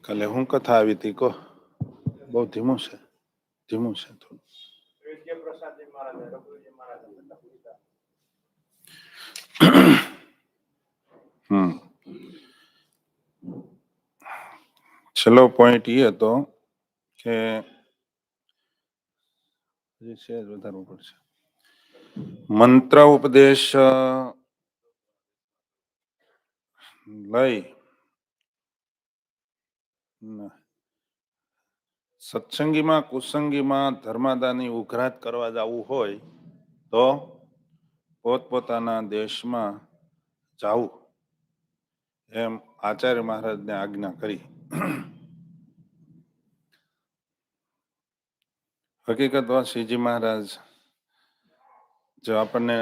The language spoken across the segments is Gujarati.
કાલે હું કથા આવી હતી કહો? બહુ ધીમું છે થોડું. છેલ્લો પોઈન્ટ એ હતો કે વધારવું પડશે. મંત્ર ઉપદેશ લઈ સત્સંગીમાં કુસંગીમાં ધર્માદાની ઉઘરાત કરવા જવું હોય તો પોતપોતાના દેશમાં જાવું એમ આચાર્ય મહારાજને આજ્ઞા કરી. હકીકતમાં શ્રીજી મહારાજ જો આપણને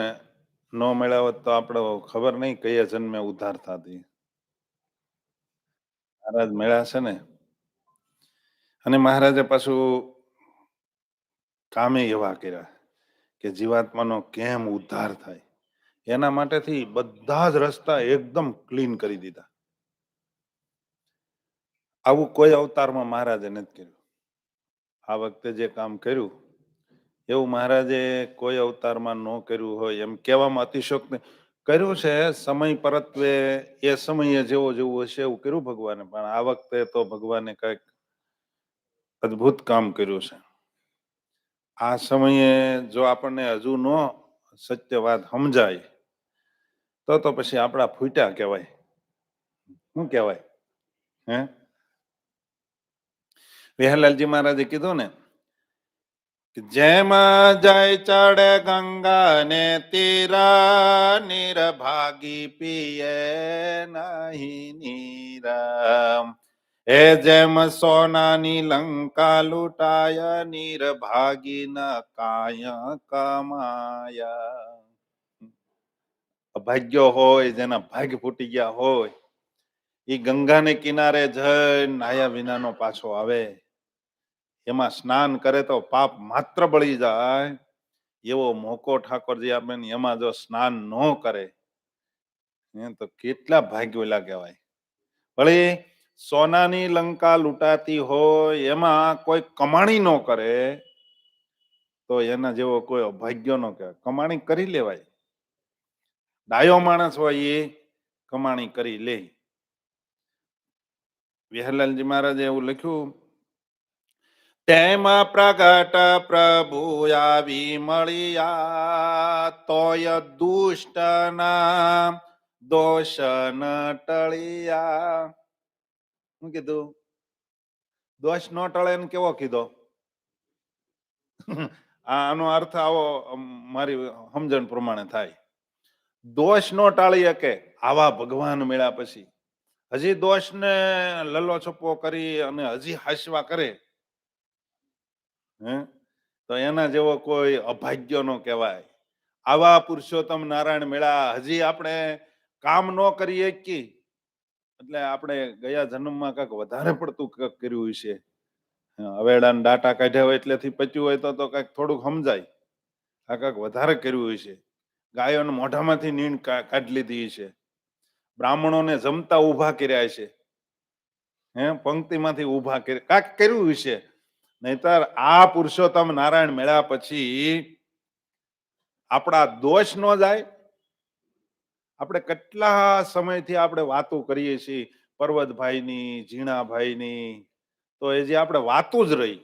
ન મળ્યા હોત તો આપણો ખબર નહીં કયા જન્મે ઉદ્ધાર થતી. મહારાજ મળ્યા છે ને, અને મહારાજે પાછું કામે એવા કર્યા કે જીવાત્માનો કેમ ઉદ્ધાર થાય એના માટેથી બધા જ રસ્તા એકદમ ક્લીન કરી દીધા. આવું કોઈ અવતારમાં મહારાજે નથી કર્યું. આ વખતે જે કામ કર્યું એવું મહારાજે કોઈ અવતારમાં ન કર્યું હોય એમ કહેવામાં અતિશોક્તિ કર્યું છે. સમય પરત્વે એ સમયે જેવો જેવું હશે એવું કર્યું ભગવાને, પણ આ વખતે તો ભગવાને કંઈક અદ્ભુત કામ કર્યું છે. આ સમયે જો આપણને હજુ ન સત્ય વાત સમજાય તો પછી આપણા ફૂટ્યા કહેવાય. શું કહેવાય? વિહલાલજી મહારાજે કીધું ને, જેમ જાય ચડે ગંગા ને તીરા, નિરભાગી પીએ નહીં નીરા. એ જેમ સોનાની લંકા લૂંટાય, નિરભાગી ન કાય કમાયા. અભાગ્યો હોય, જેના ભાગ ફૂટી ગયા હોય, એ ગંગાને કિનારે જઈને નાયા વિનાનો પાછો આવે. એમાં સ્નાન કરે તો પાપ માત્ર બળી જાય. એવો મોકો ઠાકોરજી આપે ને એમાં જો સ્નાન ન કરે તો કેટલા ભાગ્યોલા કહેવાય. ભલે સોનાની લંકા લૂંટાતી હોય એમાં કોઈ કમાણી ન કરે તો એના જેવો કોઈ અભાગ્ય ન કહેવાય. કમાણી કરી લેવાય. ડાયો માણસ હોય એ કમાણી કરી લે. વિહલાલજી મહારાજે એવું લખ્યું, તેમાં પ્રગટ પ્રભુ આવી મળ્યા, તોય દુષ્ટના દોષ ન ટળ્યા. શું કીધું? દોષ ન ટળે ને કેવો કીધો? આનો અર્થ આવો મારી સમજણ પ્રમાણે થાય. દોષ નો ટાળી શકે આવા ભગવાન મળ્યા પછી. હજી દોષને લલ્લો છપ્પો કરી અને હજી હાસવા કરે તો એના જેવો કોઈ અભાગ્ય નો કહેવાય. આવા પુરુષોત્તમ નારાયણ મેળા હજી આપણે કામ ન કરી શકીએ એટલે આપણે ગયા જન્મમાં કંઈક વધારે પડતું કંઈક કર્યું છે. હવેડાના ડાટા કાઢ્યા હોય એટલેથી પચ્યું હોય તો કંઈક થોડુંક સમજાય. આ કંઈક વધારે કર્યું છે. ગાયોને મોઢામાંથી નીણ કાઢી લીધી છે. બ્રાહ્મણોને જમતા ઉભા કર્યા છે. પંક્તિમાંથી ઉભા કર્યા, કાંઈક કર્યું છે. નહીતર આ પુરુષોત્તમ નારાયણ મેળા પછી આપણા દોષ ન જાય. આપણે કેટલા સમયથી આપણે વાતો કરીએ છીએ પર્વતભાઈની, ઝીણાભાઈની, તો એ જે આપણે વાતો જ રહી.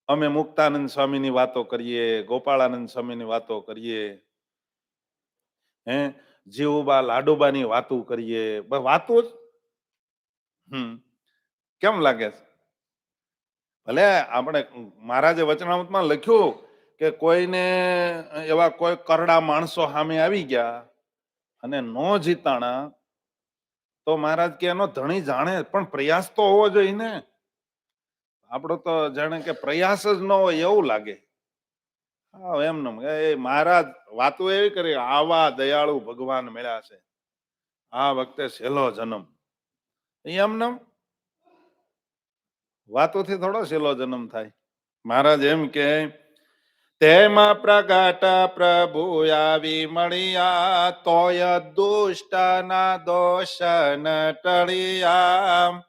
અમે મુક્તાનંદ સ્વામીની વાતો કરીએ, ગોપાળાનંદ સ્વામીની વાતો કરીએ, જીવુબા લાડુબાની વાતો કરીએ, વાતો જ. કેમ લાગે છે? ભલે આપણે મહારાજે વચનામૃતમાં લખ્યું કે કોઈને એવા કોઈ કરડા માણસો સામે આવી ગયા અને નો જીતાણા તો મહારાજ કે એનો ધણી જાણે, પણ પ્રયાસ તો હોવો જોઈએ ને. આપણો તો જાણે કે પ્રયાસ જ ન હોય એવું લાગે. એમ મહારાજ વાતો એવી કરી, આવા દયાળુ ભગવાન મળ્યા છે, આ વખતે છેલ્લો જન્મ. એમને વાતોથી થોડો છેલ્લો જન્મ થાય. મહારાજ એમ કે તેમાં પ્રગટ પ્રભુ આવી મળ્યા, તોય દુષ્ટના દોષ ન ટળ્યા.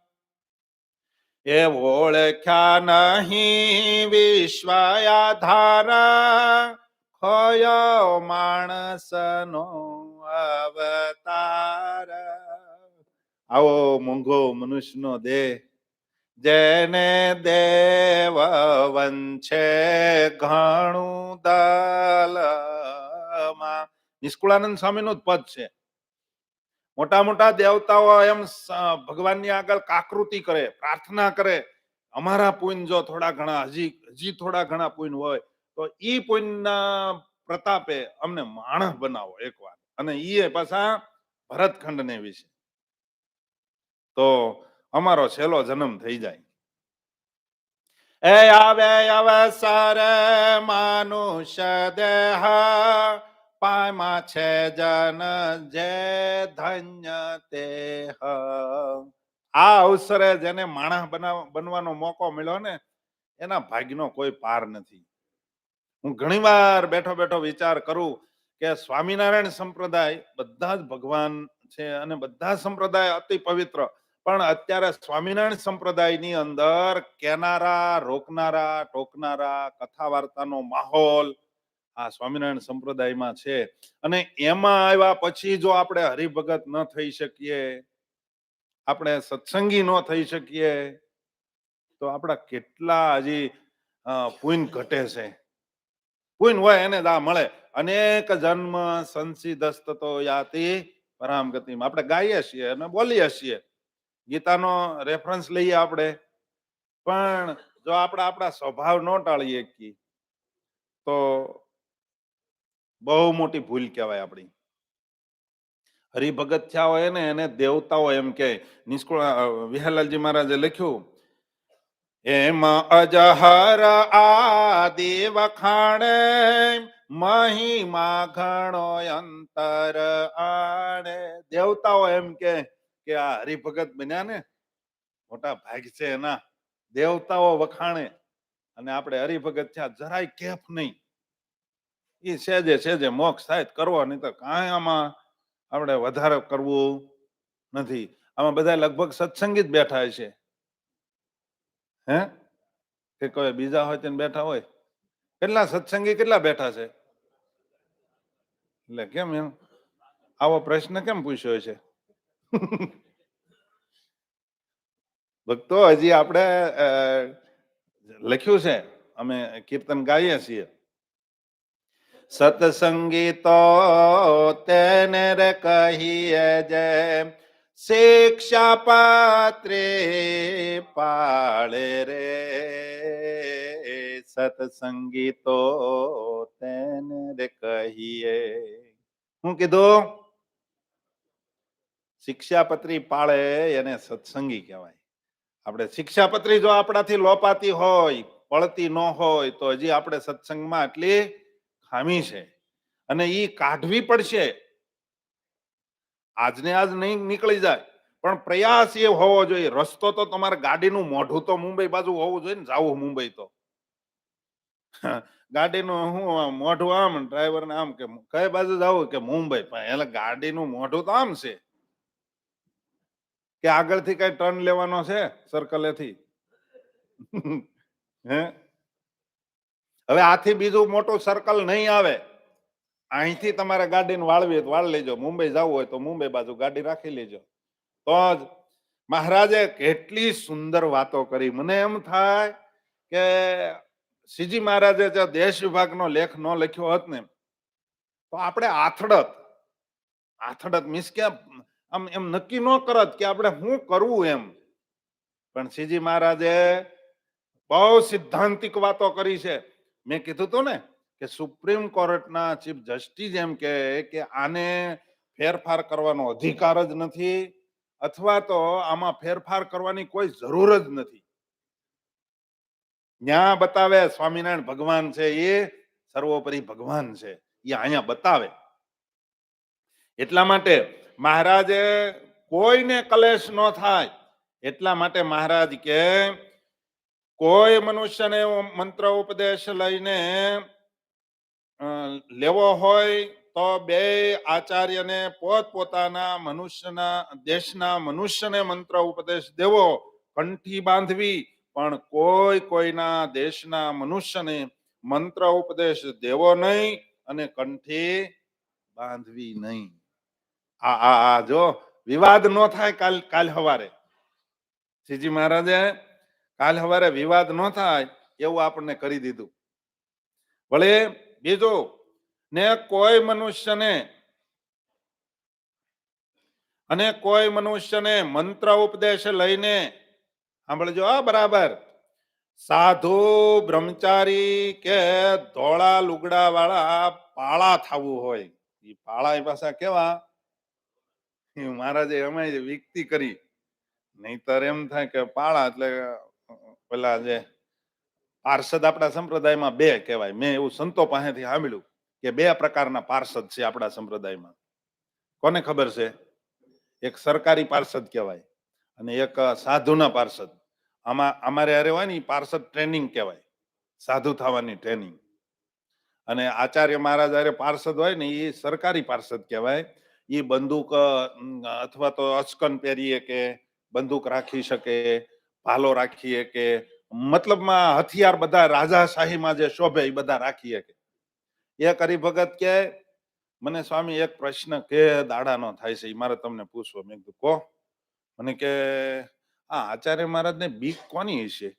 એ ઓળખ્યા નહીં વિશ્વ આધારા, ખોયો માણસનો અવતાર. આવો મોંઘો મનુષ્યનો દેહ, જેને દેવ વંશે ઘણું દલમાં. નિષ્કુળાનંદ સ્વામીનું જ પદ છે. મોટા મોટા દેવતાઓ એમ ભગવાનની આગળ કાકૃતિ કરે, પ્રાર્થના કરે, અમારા પુણ્ય જો થોડા ઘણા હજી થોડા ઘણા પુણ્ય હોય તો ઈ પુણ્યના પ્રતાપે અમને માણસ બનાવો એકવાર. અને ઈ પાછા ભરતખંડને વિશે, તો અમારો છેલ્લો જન્મ થઈ જાય. એ આવે અવસર માનુષ દેહ, પામાં છે જન જે ધન્ય તે. આ અવસરે જેને માણસ બનવાનો મોકો મળ્યો ને, એના ભાગ્યનો કોઈ પાર નથી. હું ઘણીવાર બેઠો બેઠો વિચાર કરું કે સ્વામિનારાયણ સંપ્રદાય બધા જ ભગવાન છે અને બધા સંપ્રદાય અતિ પવિત્ર, પણ અત્યારે સ્વામિનારાયણ સંપ્રદાયની અંદર કેનારા, રોકનારા, ટોકનારા, કથા વાર્તાનો માહોલ આ સ્વામિનારાયણ સંપ્રદાયમાં છે. અને એમાં આવ્યા પછી જો આપણે હરિભગત ન થઈ શકીએ, આપણે સત્સંગી ન થઈ શકીએ, તો આપણા કેટલા હજી પુણ્ય ઘટે છે. પુણ્ય હોય એને જ આ મળે. અનેક જન્મ સંસિદસ્તતો યાતિ પરામ ગતિમાં. આપણે ગાઈએ છીએ અને બોલીએ છીએ, ગીતાનો રેફરન્સ લઈએ આપણે, પણ જો આપણે આપણા સ્વભાવ ન ટાળીએ તો બહુ મોટી ભૂલ કહેવાય આપણી. હરિભગત થયા હોય ને એને દેવતાઓ એમ કે. નિષ્કુળ વિહલાલજી મહારાજે લખ્યું, એમાં અજહર આદિ વખાણે, મહિમા ઘણો અંતર આણે. દેવતાઓ એમ કે આ હરિભગત બન્યા ને મોટા ભાગ છે એના. દેવતાઓ વખાણે અને આપણે હરિભગત થયા જરાય કેફ નહીં. એ સેજે સેજે મોક્ષ થાય કરવો, નહીં તો કાંઈ આમાં આપણે વધારે કરવું નથી. આમાં બધા લગભગ સત્સંગી જ બેઠા છે. હે કે કોઈ બીજા હોય તેને બેઠા હોય? કેટલા સત્સંગી કેટલા બેઠા છે? એટલે કેમ એમ આવો પ્રશ્ન કેમ પૂછ્યો છે? ભક્તો હજી આપણે લખ્યું છે, અમે કીર્તન ગાઈએ છીએ, સત્સંગી તો તેને રે કહીએ જે, શિક્ષા પાત્રે પાળે રે. સત્સંગી તો તેને રે કહીએ. શું કીધું? શિક્ષાપત્રી પાળે એને સત્સંગી કહેવાય. આપણે શિક્ષાપત્રી જો આપણાથી લોપાતી હોય, પડતી ન હોય, તો હજી આપણે સત્સંગમાં આટલી ખામી છે અને ઈ કાઢવી પડશે. આજને આજ નહીં નીકળી જાય, પણ પ્રયાસ એ હોવો જોઈએ. રસ્તો તો તમારે ગાડીનું મોઢું તો મુંબઈ બાજુ હોવું જોઈએ ને. જાવું મુંબઈ તો ગાડીનું હું મોઢું આમ, ડ્રાઈવરને આમ કે કઈ બાજુ જવું કે મુંબઈ, એટલે ગાડીનું મોઢું તો આમ છે કે આગળથી કઈ ટર્ન લેવાનો છે સર્કલેથી? હે હવે આથી બીજું મોટું સર્કલ નહીં આવે. અહીંથી તમારે ગાડીને વાળવી તો વાળ લેજો, મુંબઈ જવું હોય તો મુંબઈ બાજુ ગાડી રાખી લેજો. તો જ મહારાજે કેટલી સુંદર વાતો કરી. મને એમ થાય કે શ્રીજી મહારાજે જો દેશ વિભાગનો લેખ ન લખ્યો હોત ને તો આપણે આથડત મીન્સ કે આમ એમ નક્કી ન કરત કે આપણે શું કરવું એમ. પણ શ્રીજી મહારાજે બહુ સિદ્ધાંતિક વાતો કરી છે. મેં કીધું હતું ને કે સુપ્રીમ કોર્ટના ચીફ જસ્ટિસ એમ કે આને ફેરફાર કરવાનો અધિકાર જ નથી, અથવા તો આમાં ફેરફાર કરવાની કોઈ જરૂર જ નથી. ત્યાં બતાવે સ્વામિનારાયણ ભગવાન છે, એ સર્વોપરી ભગવાન છે, એ અહીંયા બતાવે. એટલા માટે મહારાજે કોઈને કલેશ ન થાય એટલા માટે મહારાજ કે કોઈ મનુષ્યને મંત્ર ઉપદેશ લઈને લેવો હોય તો બે આચાર્યને પોતપોતાના મનુષ્યના દેશના મનુષ્યને મંત્ર ઉપદેશ દેવો, કંઠી બાંધવી, પણ કોઈના દેશના મનુષ્યને મંત્ર ઉપદેશ દેવો નહીં અને કંઠી બાંધવી નહીં. આ જો વિવાદ ન થાય કાલ હવારે શ્રીજી મહારાજે કાલ હવારે વિવાદ ન થાય એવું આપણને કરી દીધું. ભલે બીજું ને કોઈ મનુષ્યને મંત્ર ઉપદેશ લઈને સાંભળજો બરાબર, સાધુ બ્રહ્મચારી કે ધોળા લુગડા વાળા પાળા થવું હોય, એ પાળા પાછા કેવા મહારાજે અમે વિકતી કરી, નહીતર એમ થાય કે પાળા એટલે પેલા જે પાર્ષદ આપણા સંપ્રદાયમાં બે કહેવાય. મેં એવું સંતો પાસેથી સાંભળ્યું કે બે પ્રકારના પાર્ષદ છે આપણા સંપ્રદાયમાં. કોને ખબર છે? એક સરકારી પાર્ષદ કહેવાય અને એક સાધુના પાર્ષદ. આમાં અમારે અરે હોય ને પાર્ષદ ટ્રેનિંગ કહેવાય, સાધુ થવાની ટ્રેનિંગ. અને આચાર્ય મહારાજ અરે પાર્ષદ હોય ને એ સરકારી પાર્ષદ કહેવાય. એ બંદૂક અથવા તો અચકન પહેરીએ કે બંદૂક રાખી શકે, ભાલો રાખીએ કે મતલબમાં હથિયાર બધા રાજાશાહીમાં જે શોભે એ બધા રાખીએ કે. એક હરિભગત કે મને સ્વામી એક પ્રશ્ન કે દાડાનો થાય છે, એ મારે તમને પૂછવો. મેં કીધું કહો. મને કે આ આચાર્ય મહારાજ ને બીક કોની હશે?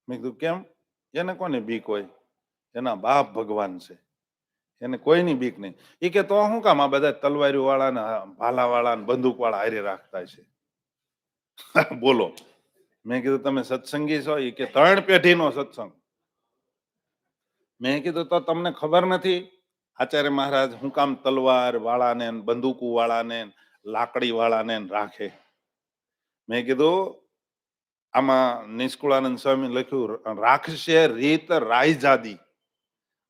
મેં કીધું કેમ? એને કોને બીક હોય? એના બાપ ભગવાન છે, એને કોઈની બીક નહીં. એ કે તો શું કામ આ બધા તલવારી વાળા ને ભાલા વાળા ને બંદૂક વાળા હારે રાખતા છે? બોલો. મેં કીધું તમે સત્સંગી છો? એ કે 3 પેઢીનો સત્સંગ. મેં કીધું તો તમને ખબર નથી આચાર્ય મહારાજ હું કામ તલવાર વાળાને બંદૂકો વાળાને લાકડી વાળાને રાખે? મેં કીધું આમાં નિષ્કુળાનંદ સ્વામી લખ્યું, રાખશે રીત રાયજાદી.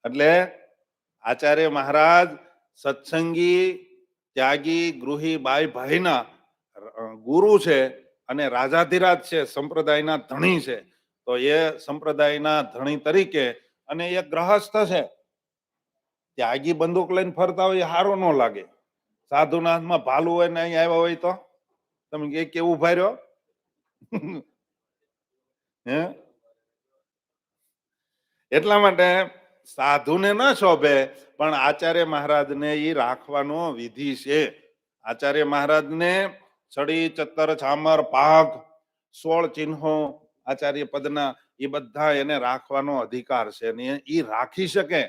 એટલે આચાર્ય મહારાજ સત્સંગી ત્યાગી ગૃહી બાઈ ભાઈના ગુરુ છે અને રાજાધિરાજ છે, સંપ્રદાયના ધણી છે. તો એ સંપ્રદાયના ધણી તરીકે અને એ ગ્રહસ્થ છે. ત્યાગી બંદૂક લઈને ફરતા હોય એ સારું ન લાગે. સાધુના હાથમાં ભાલું હોય ને અહીં આવ્યા હોય તો તમે કેવું ઉભા રહ્યો? હે એટલા માટે સાધુને ન શોભે, પણ આચાર્ય મહારાજને એ રાખવાનો વિધિ છે. આચાર્ય મહારાજને છડી ચત્તર છામર પાઘ 16 ચિહ્નો આચાર્ય પદના એ બધા એને રાખવાનો અધિકાર છે. એ રાખી શકે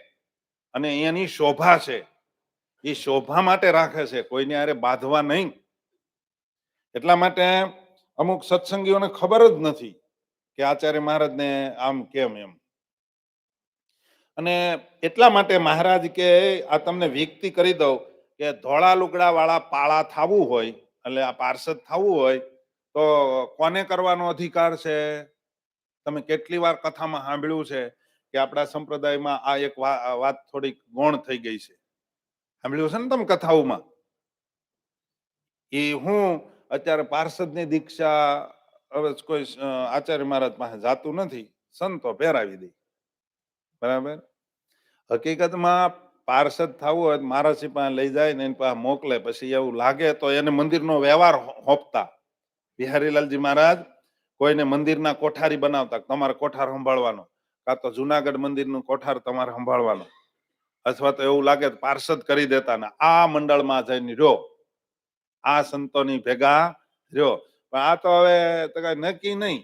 અને એની શોભા છે, એ શોભા માટે રાખે છે, કોઈને હારે બાંધવા નહીં. એટલા માટે અમુક સત્સંગીઓને ખબર જ નથી કે આચાર્ય મહારાજને આમ કેમ એમ. અને એટલા માટે મહારાજ કે આ તમને વિકતિ કરી દઉં કે ધોળા લુગડા વાળા પાળા થવું હોય, એટલે આ પાર્ષદ થવું હોય તો કોને કરવાનો અધિકાર છે? તમે કેટલી વાર કથામાં સાંભળ્યું છે કે આપણા સંપ્રદાયમાં આ એક વાત થોડીક ગૌણ થઈ ગઈ છે. સાંભળ્યું છે ને તમે કથાઓમાં? એ હું અત્યારે પાર્ષદની દીક્ષા હવે કોઈ આચાર્ય મહારાજ પાસે જાતું નથી, સંતો પહેરાવી દે. બરાબર. હકીકતમાં પાર્ષદ થવું હોય મહારાજ પાસે લઈ જાય ને એની પાસે મોકલે, પછી એવું લાગે તો એને મંદિરનો વ્યવહાર હોપતા. બિહારીલાલજી મહારાજ કોઈને મંદિરના કોઠારી બનાવતા, તમારે કોઠાર સંભાળવાનો, કાં તો જુનાગઢ મંદિરનું કોઠાર તમારે સંભાળવાનો, અથવા તો એવું લાગે પાર્ષદ કરી દેતા ને આ મંડળમાં જઈને રહ્યો, આ સંતોની ભેગા રહ્યો. પણ આ તો હવે કઈ નક્કી નહીં.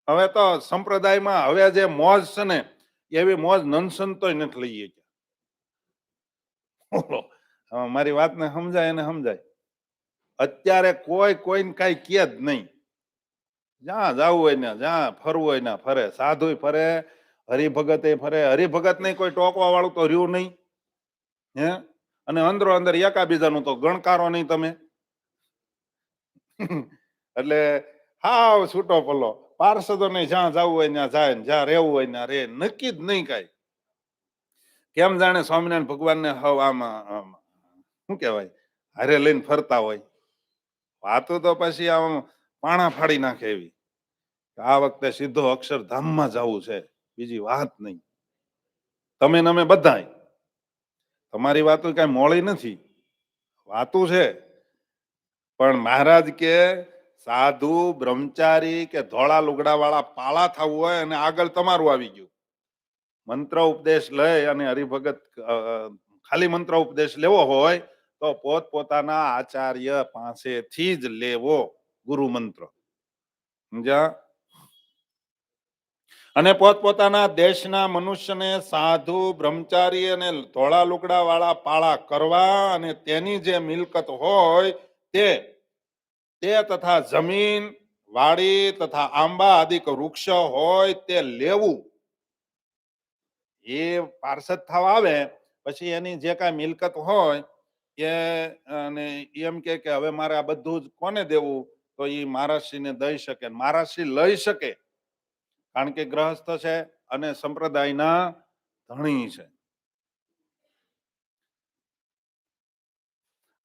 હવે તો સંપ્રદાયમાં હવે જે મોજ છે ને એવી મોજ નનસંતોય નથી લઈએ. મારી વાતને સમજાય એને સમજાય. અત્યારે કોઈને કઈ કે જ નહીં. જ્યાં જવું હોય ને જ્યાં ફરવું હોય ને ફરે, સાધુ ફરે, હરિભગત ફરે. હરિભગત નહીં કોઈ ટોકવા વાળું તો રહ્યું નહીં. હે અને અંદરો અંદર એકાબીજાનું તો ગણકારો નહીં તમે. એટલે હાવ છૂટો પલ્લો. પાર્ષદો ને જ્યાં જવું હોય ત્યાં જાય, જ્યાં રહેવું હોય ત્યાં રે. નક્કી જ નહીં કાંઈ. કેમ જાણે સ્વામિનારાયણ ભગવાનને હવ આમાં શું કહેવાય હારે લઈને ફરતા હોય. વાતો તો પછી આમ પાણા ફાડી નાખે એવી. આ વખતે સીધો અક્ષરધામમાં જવું છે, બીજી વાત નહીં. તમે ને અમે બધાય. તમારી વાતો કઈ મોળી નથી, વાતું છે. પણ મહારાજ કે સાધુ બ્રહ્મચારી કે ધોળા લુગડા વાળા પાળા થવું હોય અને આગળ તમારું આવી ગયું. મંત્ર ઉપદેશ લઈ અને હરિભગત ખાલી મંત્ર ઉપદેશ લેવો હોય તો પોતપોતાના આચાર્ય પાસેથી જ લેવો ગુરુ મંત્ર. સમજ્યા? અને પોતપોતાના દેશના મનુષ્યને સાધુ બ્રહ્મચારી અને ધોળા લુગડા વાળા પાળા કરવા અને તેની જે મિલકત હોય તે તથા જમીન વાડી તથા આંબા આદિક વૃક્ષ હોય તે લેવું. એ પાર્ષદ થવા આવે પછી એની જે કાંઈ મિલકત હોય એ અને એમ કે હવે મારે આ બધું જ કોને દેવું, તો એ મહારાજશ્રીને દઈ શકે, મહારાજશ્રી લઈ શકે. કારણ કે ગ્રહસ્થ છે અને સંપ્રદાયના ધણી છે.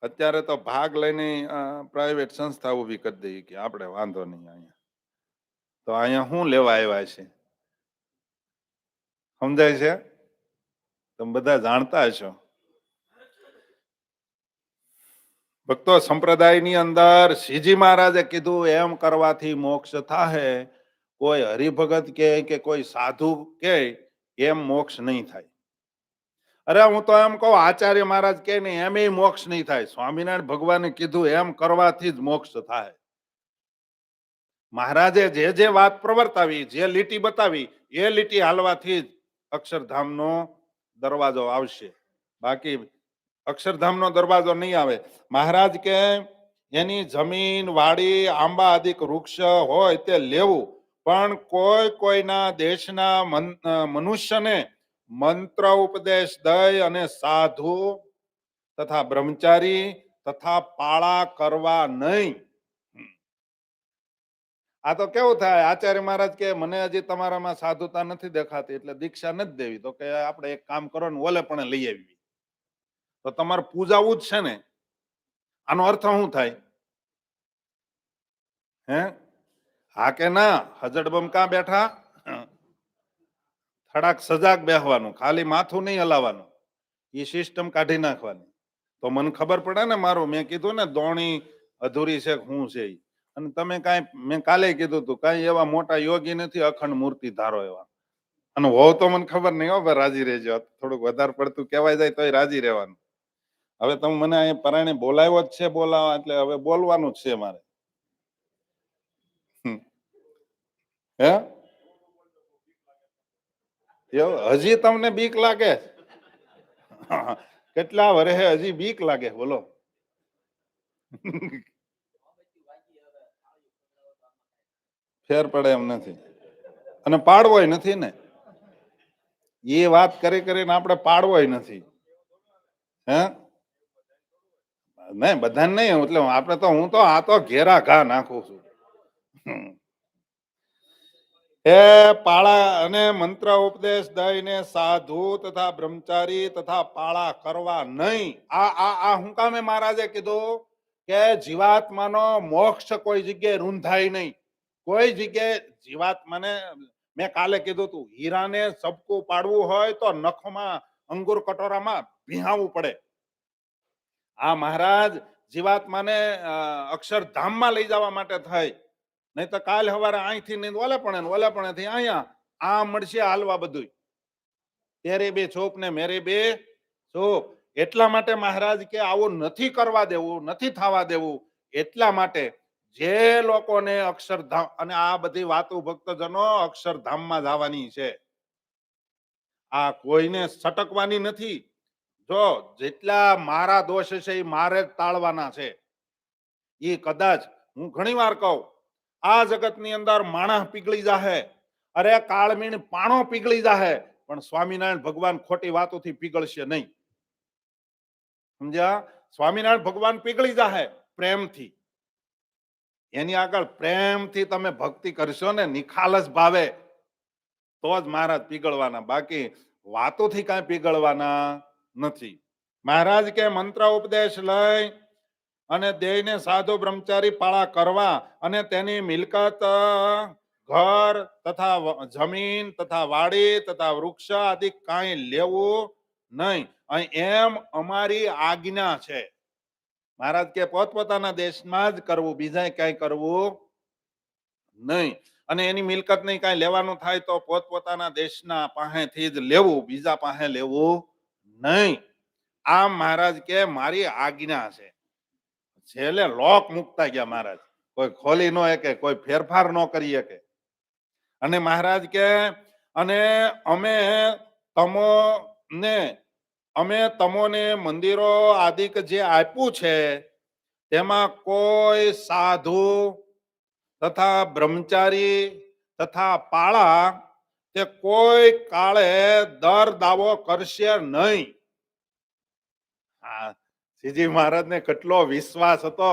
અત્યારે તો ભાગ લઈને પ્રાઇવેટ સંસ્થા ઉભી કરી દઈએ કે આપણે વાંધો નહીં અહીંયા. તો અહીંયા શું લેવા આવ્યા છે? સમજાય છે? તમે બધા જાણતા હશો. ભક્તો, સંપ્રદાયની અંદર શ્રીજી મહારાજે કીધું એમ કરવાથી મોક્ષ થાહે. કોઈ હરિભગત કે કોઈ સાધુ કે એમ મોક્ષ નહીં થાય. અરે હું તો એમ કહું, આચાર્ય મહારાજ કે ને એમ મોક્ષ નહીં થાય. સ્વામિનારાયણ ભગવાને કીધું એમ કરવાથી જ મોક્ષ થાય. મહારાજે જે વાત પ્રવર્તાવી, જે લીટી બતાવી એ લીટી હાલવાથી જ અક્ષરધામનો દરવાજો આવશે. બાકી અક્ષરધામનો દરવાજો નહીં આવે. મહારાજ કે એની જમીન વાડી આંબા આદિક વૃક્ષ હોય તે લેવું, પણ કોઈના દેશના મનુષ્યને મંત્ર ઉપદેશ દઈ અને સાધુ તથા બ્રહ્મચારી તથા પાળા કરવા નહીં. આ તો કેવું થાય, આચાર્ય મહારાજ કે મને હજી તમારામાં સાધુતા નથી દેખાતી એટલે દીક્ષા નથી દેવી. તો કે આપણે એક કામ કરો ને ઓલે પણ લઈ આવી. તો તમારે પૂજાવું જ છે ને. આનો અર્થ શું થાય? હે? હા કે ના? હજડબમ ક્યાં બેઠા? થોડાક સજાગ બેહવાનું, ખાલી માથું નહીં હલાવવાનું. એ સિસ્ટમ કાઢી નાખવાની. તો મને ખબર પડે ને મારું. મેં કીધું ને દોણી અધૂરી છે શું છે. અને તમે કાંઈ, મેં કાલે કીધું તું, કાંઈ એવા મોટા યોગી નથી અખંડ મૂર્તિ ધારો એવા. અને હોવ તો મને ખબર નહીં. હો રાજી રહેજો. થોડુંક વધારે પડતું કહેવાય જાય તોય રાજી રહેવાનું. હવે તમે મને અહીંયા પરાણે બોલાવ્યો જ છે બોલાવા, એટલે હવે બોલવાનું જ છે મારે. હે? હજી તમને બીક લાગે? કેટલા વર્ષે હજી બીક લાગે? બોલો. ફેર પડે એમ નથી. અને પાડવોય નથી ને. એ વાત કરીને આપણે પાડવોય નથી. હે? નહીં, બધાને નહીં. એટલે આપણે તો, હું તો આ તો ઘેરા ઘા નાખું છું. એ પાળા અને મંત્ર ઉપદેશ દઈને સાધુ તથા બ્રહ્મચારી તથા પાળા કરવા નહીં. આ હું કામે મહારાજે કીધું કે જીવાત્માનો મોક્ષ કોઈ જગ્યાએ રૂંધાય નહીં. કોઈ જગ્યાએ જીવાત્માને, મેં કાલે કીધું તું, હીરાને સબકું પાડવું હોય તો નખમાં અંગુર કટોરામાં ભીહાવવું પડે. આ મહારાજ જીવાત્માને અક્ષરધામમાં લઈ જવા માટે થઈ. નહીં તો કાલ સવારે અહીંથી ઓલે પણ અહીંયા આ મળશે હાલવા બધું. તેરે બે છોપ ને મેરે બે છોપ. એટલા માટે મહારાજ કે આવું નથી કરવા દેવું, નથી થવા દેવું. એટલા માટે જે લોકોને અક્ષરધામ, અને આ બધી વાતો ભક્તજનો અક્ષરધામમાં જવાની છે. આ કોઈને સટકવાની નથી. જો જેટલા મારા દોષ છે એ મારે જ ટાળવાના છે. એ કદાચ હું ઘણી વાર કહું, આ જગતની અંદર માણસ પીગળી જાહે, અરે કાળમીણ પાણો પીગળી જાહે, પણ સ્વામિનારાયણ ભગવાન ખોટી વાતોથી પીગળશે નહીં. સમજ્યા? સ્વામિનારાયણ ભગવાન પીગળી જાહે પ્રેમથી. એની આગળ પ્રેમથી તમે ભક્તિ કરશો ને, નિખાલસ ભાવે, તો જ મહારાજ પીગળવાના. બાકી વાતોથી કાંઈ પીગળવાના નથી. મહારાજ કે મંત્ર ઉપદેશ લઈ અને દેહને સાધુ બ્રહ્મચારી પાળા કરવા અને તેની મિલકત ઘર તથા જમીન તથા વાડી તથા વૃક્ષ આદિ કાંઈ લેવું નહીં. અહીં એમ અમારી આજ્ઞા છે. મહારાજ કે પોતપોતાના દેશમાં જ કરવું, બીજા કઈ કરવું નહીં. અને એની મિલકત નહીં કઈ લેવાનું થાય તો પોતપોતાના દેશના પાસેથી જ લેવું, બીજા પાસે લેવું નહીં. આમ મહારાજ કે મારી આજ્ઞા છે. છેલ્લે લોક મુકતા ગયા મહારાજ, કોઈ ખોલી ન શકે, કોઈ ફેરફાર ન કરી શકે. અને મહારાજ કે અને અમે તમોને મંદિરો આદિક જે આપ્યું છે તેમાં કોઈ સાધુ તથા બ્રહ્મચારી તથા પાળા તે કોઈ કાળે દર દાવો કરશે નહીં. શ્રીજી મહારાજને કેટલો વિશ્વાસ હતો.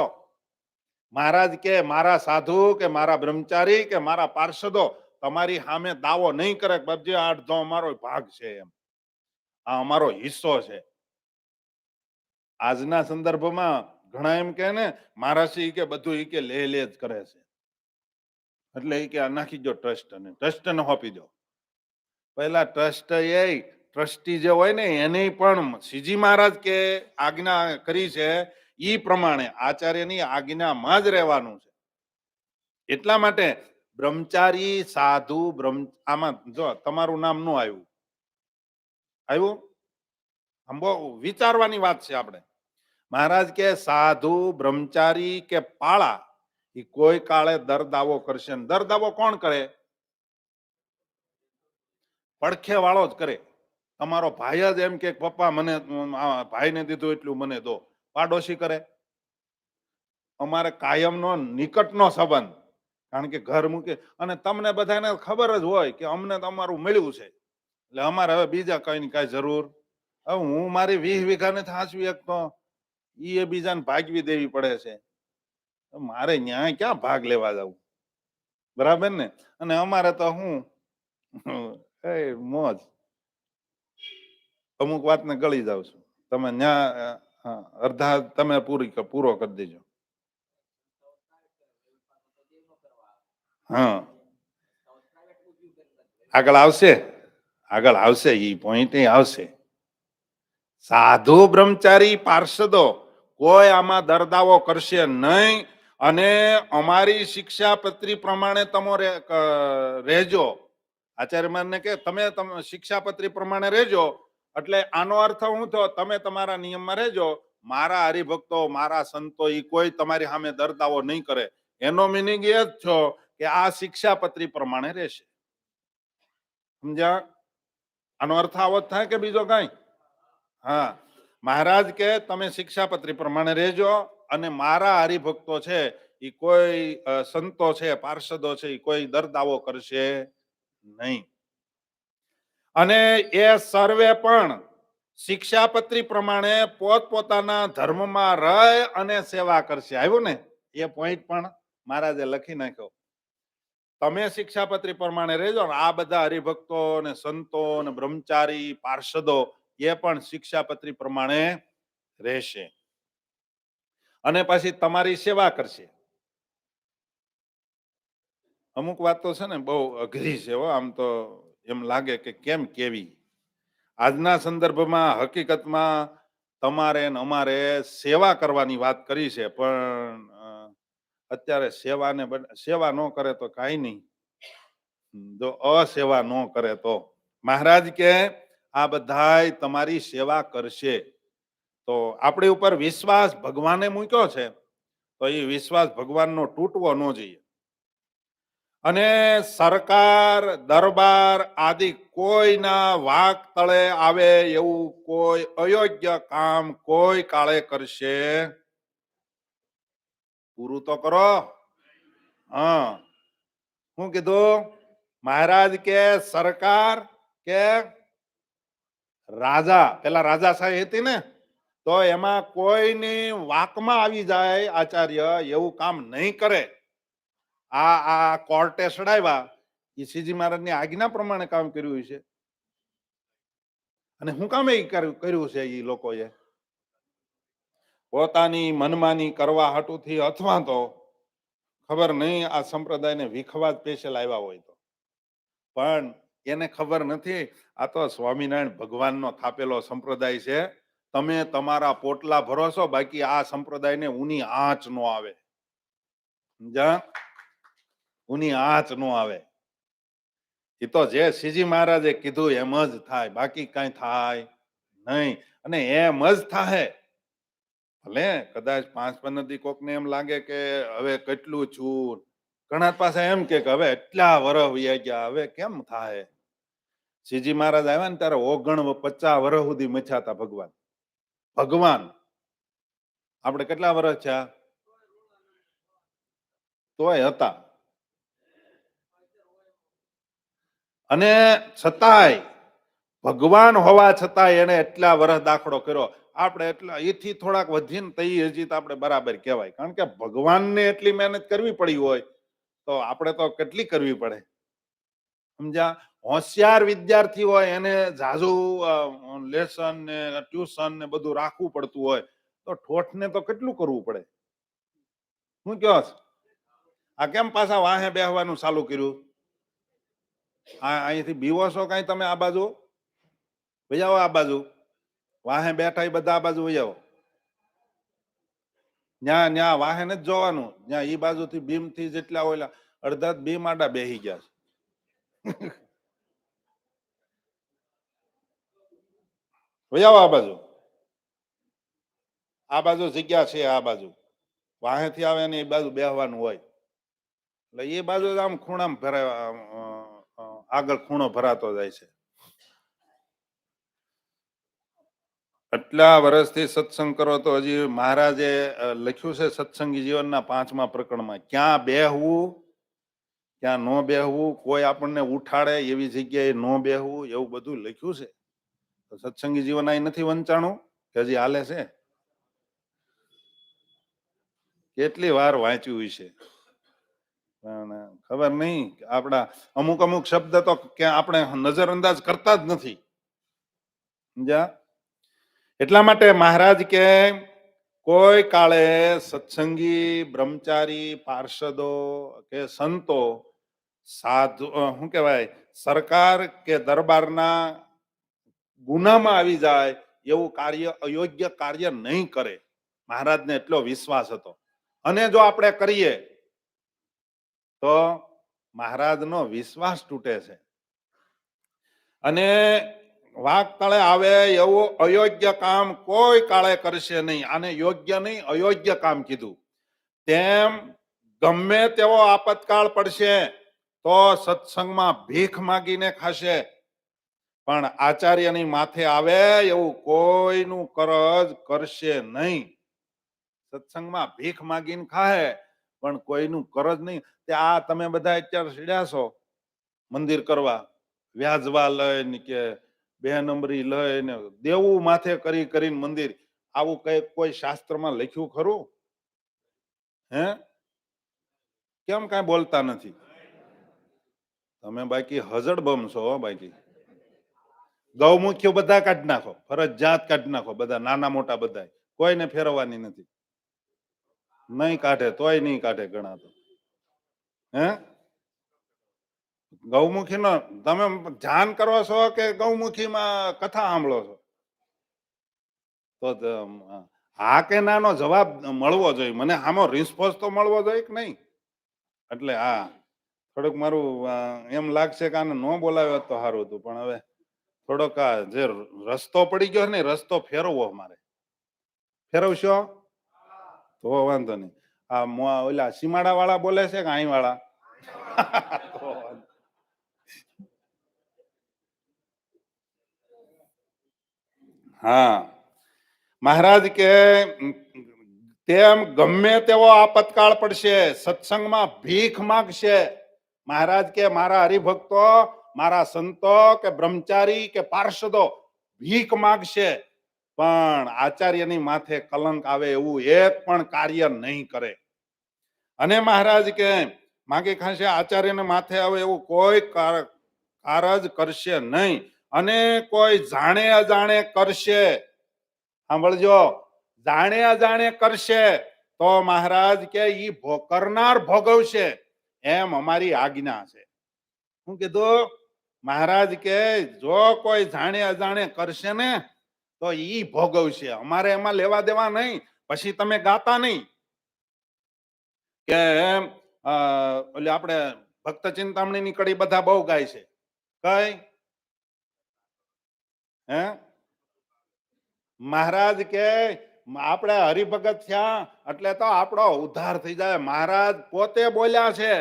મહારાજ કે મારા સાધુ કે મારા બ્રહ્મચારી કે મારા પાર્ષદો તમારી સામે દાવો નહીં કરે. બાપજી આ અડધો અમારો ભાગ છે, એમ આ અમારો હિસ્સો છે. આજના સંદર્ભમાં ઘણા એમ કે ને મહારાજ કે બધું ઈ કે લે જ કરે છે, એટલે એ કે નાખી દો ટ્રસ્ટ ને સોંપી દો. પહેલા ટ્રસ્ટી જે હોય ને એને પણ શ્રીજી મહારાજ કે આજ્ઞા કરી છે ઈ પ્રમાણે આચાર્યની આજ્ઞામાં જ રહેવાનું છે. એટલા માટે બ્રહ્મચારી સાધુ આમાં જો તમારું નામ નું આવ્યું આમ બહુ વિચારવાની વાત છે. આપણે મહારાજ કે સાધુ બ્રહ્મચારી કે પાળા એ કોઈ કાળે દરદાવો કરશે. દરદાવો કોણ કરે? પડખે વાળો જ કરે. તમારો ભાઈ જ એમ કે પપ્પા મને ભાઈને દીધું એટલું મને દો, પાડોશી કરે. અમારે કાયમનો નિકટનો સંબંધ, કારણ કે ઘર મૂકે અને તમને બધાને ખબર જ હોય કે અમને તમારું મળ્યું છે એટલે અમારે હવે બીજા કઈ કઈ જરૂર. હવે હું મારી 20 વીઘાને હાંચવી શકતો, એ બીજાને ભાગવી દેવી પડે છે. મારે ન્યાય ક્યાં ભાગ લેવા જવું? બરાબર ને? અને અમારે તો હું મોજ, અમુક વાતને ગળી જાવ છું. તમે ન્યા અડધા તમે પૂરો કરી દેજો. હા, આગળ આવશે ઈ પોઈન્ટ આવશે. સાધુ બ્રહ્મચારી પાર્ષદો કોઈ આમાં દરદાવો કરશે નહીં. અને અમારી શિક્ષાપત્રી પ્રમાણે તમે રહેજો. આચાર્ય માનને કે તમે શિક્ષાપત્રી પ્રમાણે રહેજો. એટલે આનો અર્થ હું થયો? તમે તમારા નિયમમાં રહેજો. મારા હરિભક્તો મારા સંતો ઈ કોઈ તમારી સામે દરદાવો નહીં કરે. એનો મિનિંગ એ જ છો કે આ શિક્ષાપત્રી પ્રમાણે રહેશે. સમજ્યા? આનો અર્થ આવો જ થાય કે બીજો કઈ? હા, મહારાજ કે તમે શિક્ષાપત્રી પ્રમાણે રહેજો અને મારા હરિભક્તો છે એ કોઈ સંતો છે પાર્ષદો છે એ કોઈ દરદાવો કરશે નહીં. અને એ સર્વે પણ શિક્ષાપત્રી પ્રમાણે પોતપોતાના ધર્મમાં રહે અને સેવા કરશે. આવ્યું ને એ પોઈન્ટ પણ મહારાજે લખી નાખ્યો. તમે શિક્ષાપત્રી પ્રમાણે રહેજો. આ બધા હરિભક્તો ને સંતો ને બ્રહ્મચારી પાર્ષદો એ પણ શિક્ષાપત્રી પ્રમાણે રહેશે અને પછી તમારી સેવા કરશે. અમુક વાત તો છે ને બહુ અઘરી છે. આમ તો એમ લાગે કે કેમ કેવી. આજના સંદર્ભમાં હકીકતમાં તમારે અમારે સેવા કરવાની વાત કરી છે, પણ અત્યારે સેવા ન કરે તો કાંઈ નહીં. જો અસેવા ન કરે તો મહારાજ કે આ બધાય તમારી સેવા કરશે. તો આપણી ઉપર વિશ્વાસ ભગવાને મૂક્યો છે તો એ વિશ્વાસ ભગવાનનો તૂટવો ન જોઈએ. અને સરકાર દરબાર આદિ કોઈના વાક તળે આવે એવું કોઈ અયોગ્ય કામ કોઈ કાળે કરશે. પૂરું તો કરો. હા, શું કીધું? મહારાજ કે સરકાર કે રાજા, પેલા રાજાશાહી હતી ને, તો એમાં કોઈની વાકમાં આવી જાય આચાર્ય એવું કામ નહીં કરે. આ કોર્ટે સડાવ્યા એ શ્રીજી મહારાજની આજ્ઞા પ્રમાણે કામ કર્યું છે. અને શું કામ એ કર્યું છે? એ લોકોએ પોતાની મનમાની કરવા હાટુથી અથવા તો ખબર નહીં આ સંપ્રદાયને વિખવા જ સ્પેશિયલ આવ્યા હોય તો, પણ એને ખબર નથી આ તો સ્વામિનારાયણ ભગવાનનો થાપેલો સંપ્રદાય છે. તમે તમારા પોટલા ભરોસો, બાકી આ સંપ્રદાયને ઊની આંચ નો આવે. સમજ્યા? ઊની આંચ નો આવે. એ તો જે શ્રીજી મહારાજે કીધું એમ જ થાય, બાકી કઈ થાય નહીં. અને એમ જ થાય. ભલે કદાચ 5-15 દી કોકને એમ લાગે કે હવે કેટલું છું, ઘણા પાસે એમ કે હવે એટલા વર્ષ વયા ગયા, હવે કેમ થાય. શ્રીજી મહારાજ આવ્યા ને ત્યારે 49 વર્ષ સુધી મથ્યા હતા ભગવાન. ભગવાન આપણે કેટલા વર્ષ થયા તોય હતા. અને છતાંય ભગવાન હોવા છતાંય એને એટલા વર્ષ દાખલો કર્યો. આપણે એટલા એથી થોડાક વધીને તઈ હજી તો આપણે બરાબર કહેવાય, કારણ કે ભગવાનને એટલી મહેનત કરવી પડી હોય તો આપણે તો કેટલી કરવી પડે. સમજ્યા? હોશિયાર વિદ્યાર્થી હોય એને ઝાઝુ લેસન ને ટ્યુશન ને બધું રાખવું પડતું હોય, તો ઠોઠને તો કેટલું કરવું પડે. શું કહો છો? આ કેમ પાછા વાહે બેહવાનું ચાલુ કર્યું? અહીંથી બીવો છો કઈ તમે? આ બાજુ વૈયાવો, આ બાજુ વાહે બેઠા એ બધા આ બાજુ વૈયાવો. ન્યા ન્યા વાહે નથી જોવાનું, ન્યા ઈ બાજુથી બીમ થી જેટલા હોય અડધા બીમ આડા બેહી ગયા છે. વૈયાવો આ બાજુ, આ બાજુ જગ્યા છે. આ બાજુ વાહેથી આવે ને એ બાજુ બેહવાનું હોય, એટલે એ બાજુ આમ ખૂણામાં ભરાય, આગળ ખૂણો ભરાતો જાય છે. આટલા વર્ષથી સત્સંગ કરો તો હજી મહારાજે લખ્યું છે સત્સંગી જીવનના 5મા પ્રકરણમાં, ક્યાં બેહવું ક્યાં ન બેહવું, કોઈ આપણને ઉઠાડે એવી જગ્યાએ ન બેહવું, એવું બધું લખ્યું છે. સત્સંગી જીવન અહીં નથી વંચાણું કે હજી હાલે છે? કેટલી વાર વાંચ્યું છે, ખબર નહીં. આપણા અમુક અમુક શબ્દ તો ક્યાં આપણે નજરઅંદાજ કરતા જ નથી. સમજ્યા? એટલા માટે મહારાજ કે કોઈ કાળે સત્સંગી, બ્રહ્મચારી, પાર્ષદો કે સંતો, સાધુ, શું કહેવાય, સરકાર કે દરબારના ગુનામાં આવી જાય એવું કાર્ય, અયોગ્ય કાર્ય નહીં કરે. મહારાજને એટલો વિશ્વાસ હતો. અને જો આપણે કરીએ તો મહારાજનો વિશ્વાસ તૂટે છે. અને વાક તળે આવે એવું અયોગ્ય કામ કોઈ કાળે કરશે નહીં. આને યોગ્ય નહીં, અયોગ્ય કામ કીધું. તેમ ગમે તેવો આપતકાળ પડશે તો સત્સંગમાં ભીખ માગીને ખાશે, પણ આચાર્યની માથે આવે એવું કોઈનું કરજ કરશે નહીં. સત્સંગમાં ભીખ માગીને ખાહે પણ કોઈનું કરજ નહીં. તે આ તમે બધા અત્યારે સીડ્યા છો મંદિર કરવા, વ્યાજવા લઈને કે 2 નંબરી લઈને દેવું માથે કરી કરીને મંદિર, આવું કઈ કોઈ શાસ્ત્રમાં લખ્યું ખરું? હે? કેમ કઈ બોલતા નથી તમે? બાકી હજડ બમ છો. બાકી ગૌમુખ્યો બધા કાઢી નાખો, ફરજિયાત કાઢી નાખો, બધા નાના મોટા બધા, કોઈને ફેરવવાની નથી. નહીં કાઢે તોય નહીં કાઢે ઘણા તો. હે? ગૌમુખી નો તમે ધ્યાન કરો છો કે ગૌમુખીમાં કથા સાંભળો છો? તો હા કે નાનો જવાબ મળવો જોઈએ. મને આમાં રિસ્પોન્સ તો મળવો જોઈએ કે નહીં? એટલે હા, થોડુંક મારું એમ લાગશે કે આને ન બોલાવ્યો તો સારું હતું, પણ હવે થોડોક જે રસ્તો પડી ગયો ને, રસ્તો ફેરવવો. મારે ફેરવશો તો વાંધો નહીં. આ ઓલા સીમાડા વાળા બોલે છે કે અહીં વાળા? હા, મહારાજ કે તેમ ગમે તેવો આપતકાળ પડશે સત્સંગમાં ભીખ માગશે. મહારાજ કે મારા હરિભક્તો, મારા સંતો કે બ્રહ્મચારી કે પાર્ષદો ભીખ માગશે, પણ આચાર્યની માથે કલંક આવે એવું એક પણ કાર્ય નહીં કરે. અને મહારાજ કે માગે ખાશે આચાર્યને માથે આવે એવું કોઈ કારજ કરશે નહીં. અને કોઈ જાણે અજાણે કરશે, સાંભળજો, જાણે અજાણે કરશે તો મહારાજ કે ઈ કરનાર ભોગવશે એમ અમારી આજ્ઞા છે. શું કીધું? મહારાજ કે જો કોઈ જાણે અજાણે કરશે ને તો ઈ ભોગવશે, અમારે એમાં લેવા દેવા નહીં. પછી તમે ગાતા નહીં કે એટલે આપણે ભક્ત ચિંતામણી ની કડી બધા બહુ ગાય છે. કઈ હે મહારાજ કે આપણે હરિભગત થયા એટલે તો આપણો ઉદ્ધાર થઈ જાય. મહારાજ પોતે બોલ્યા છે,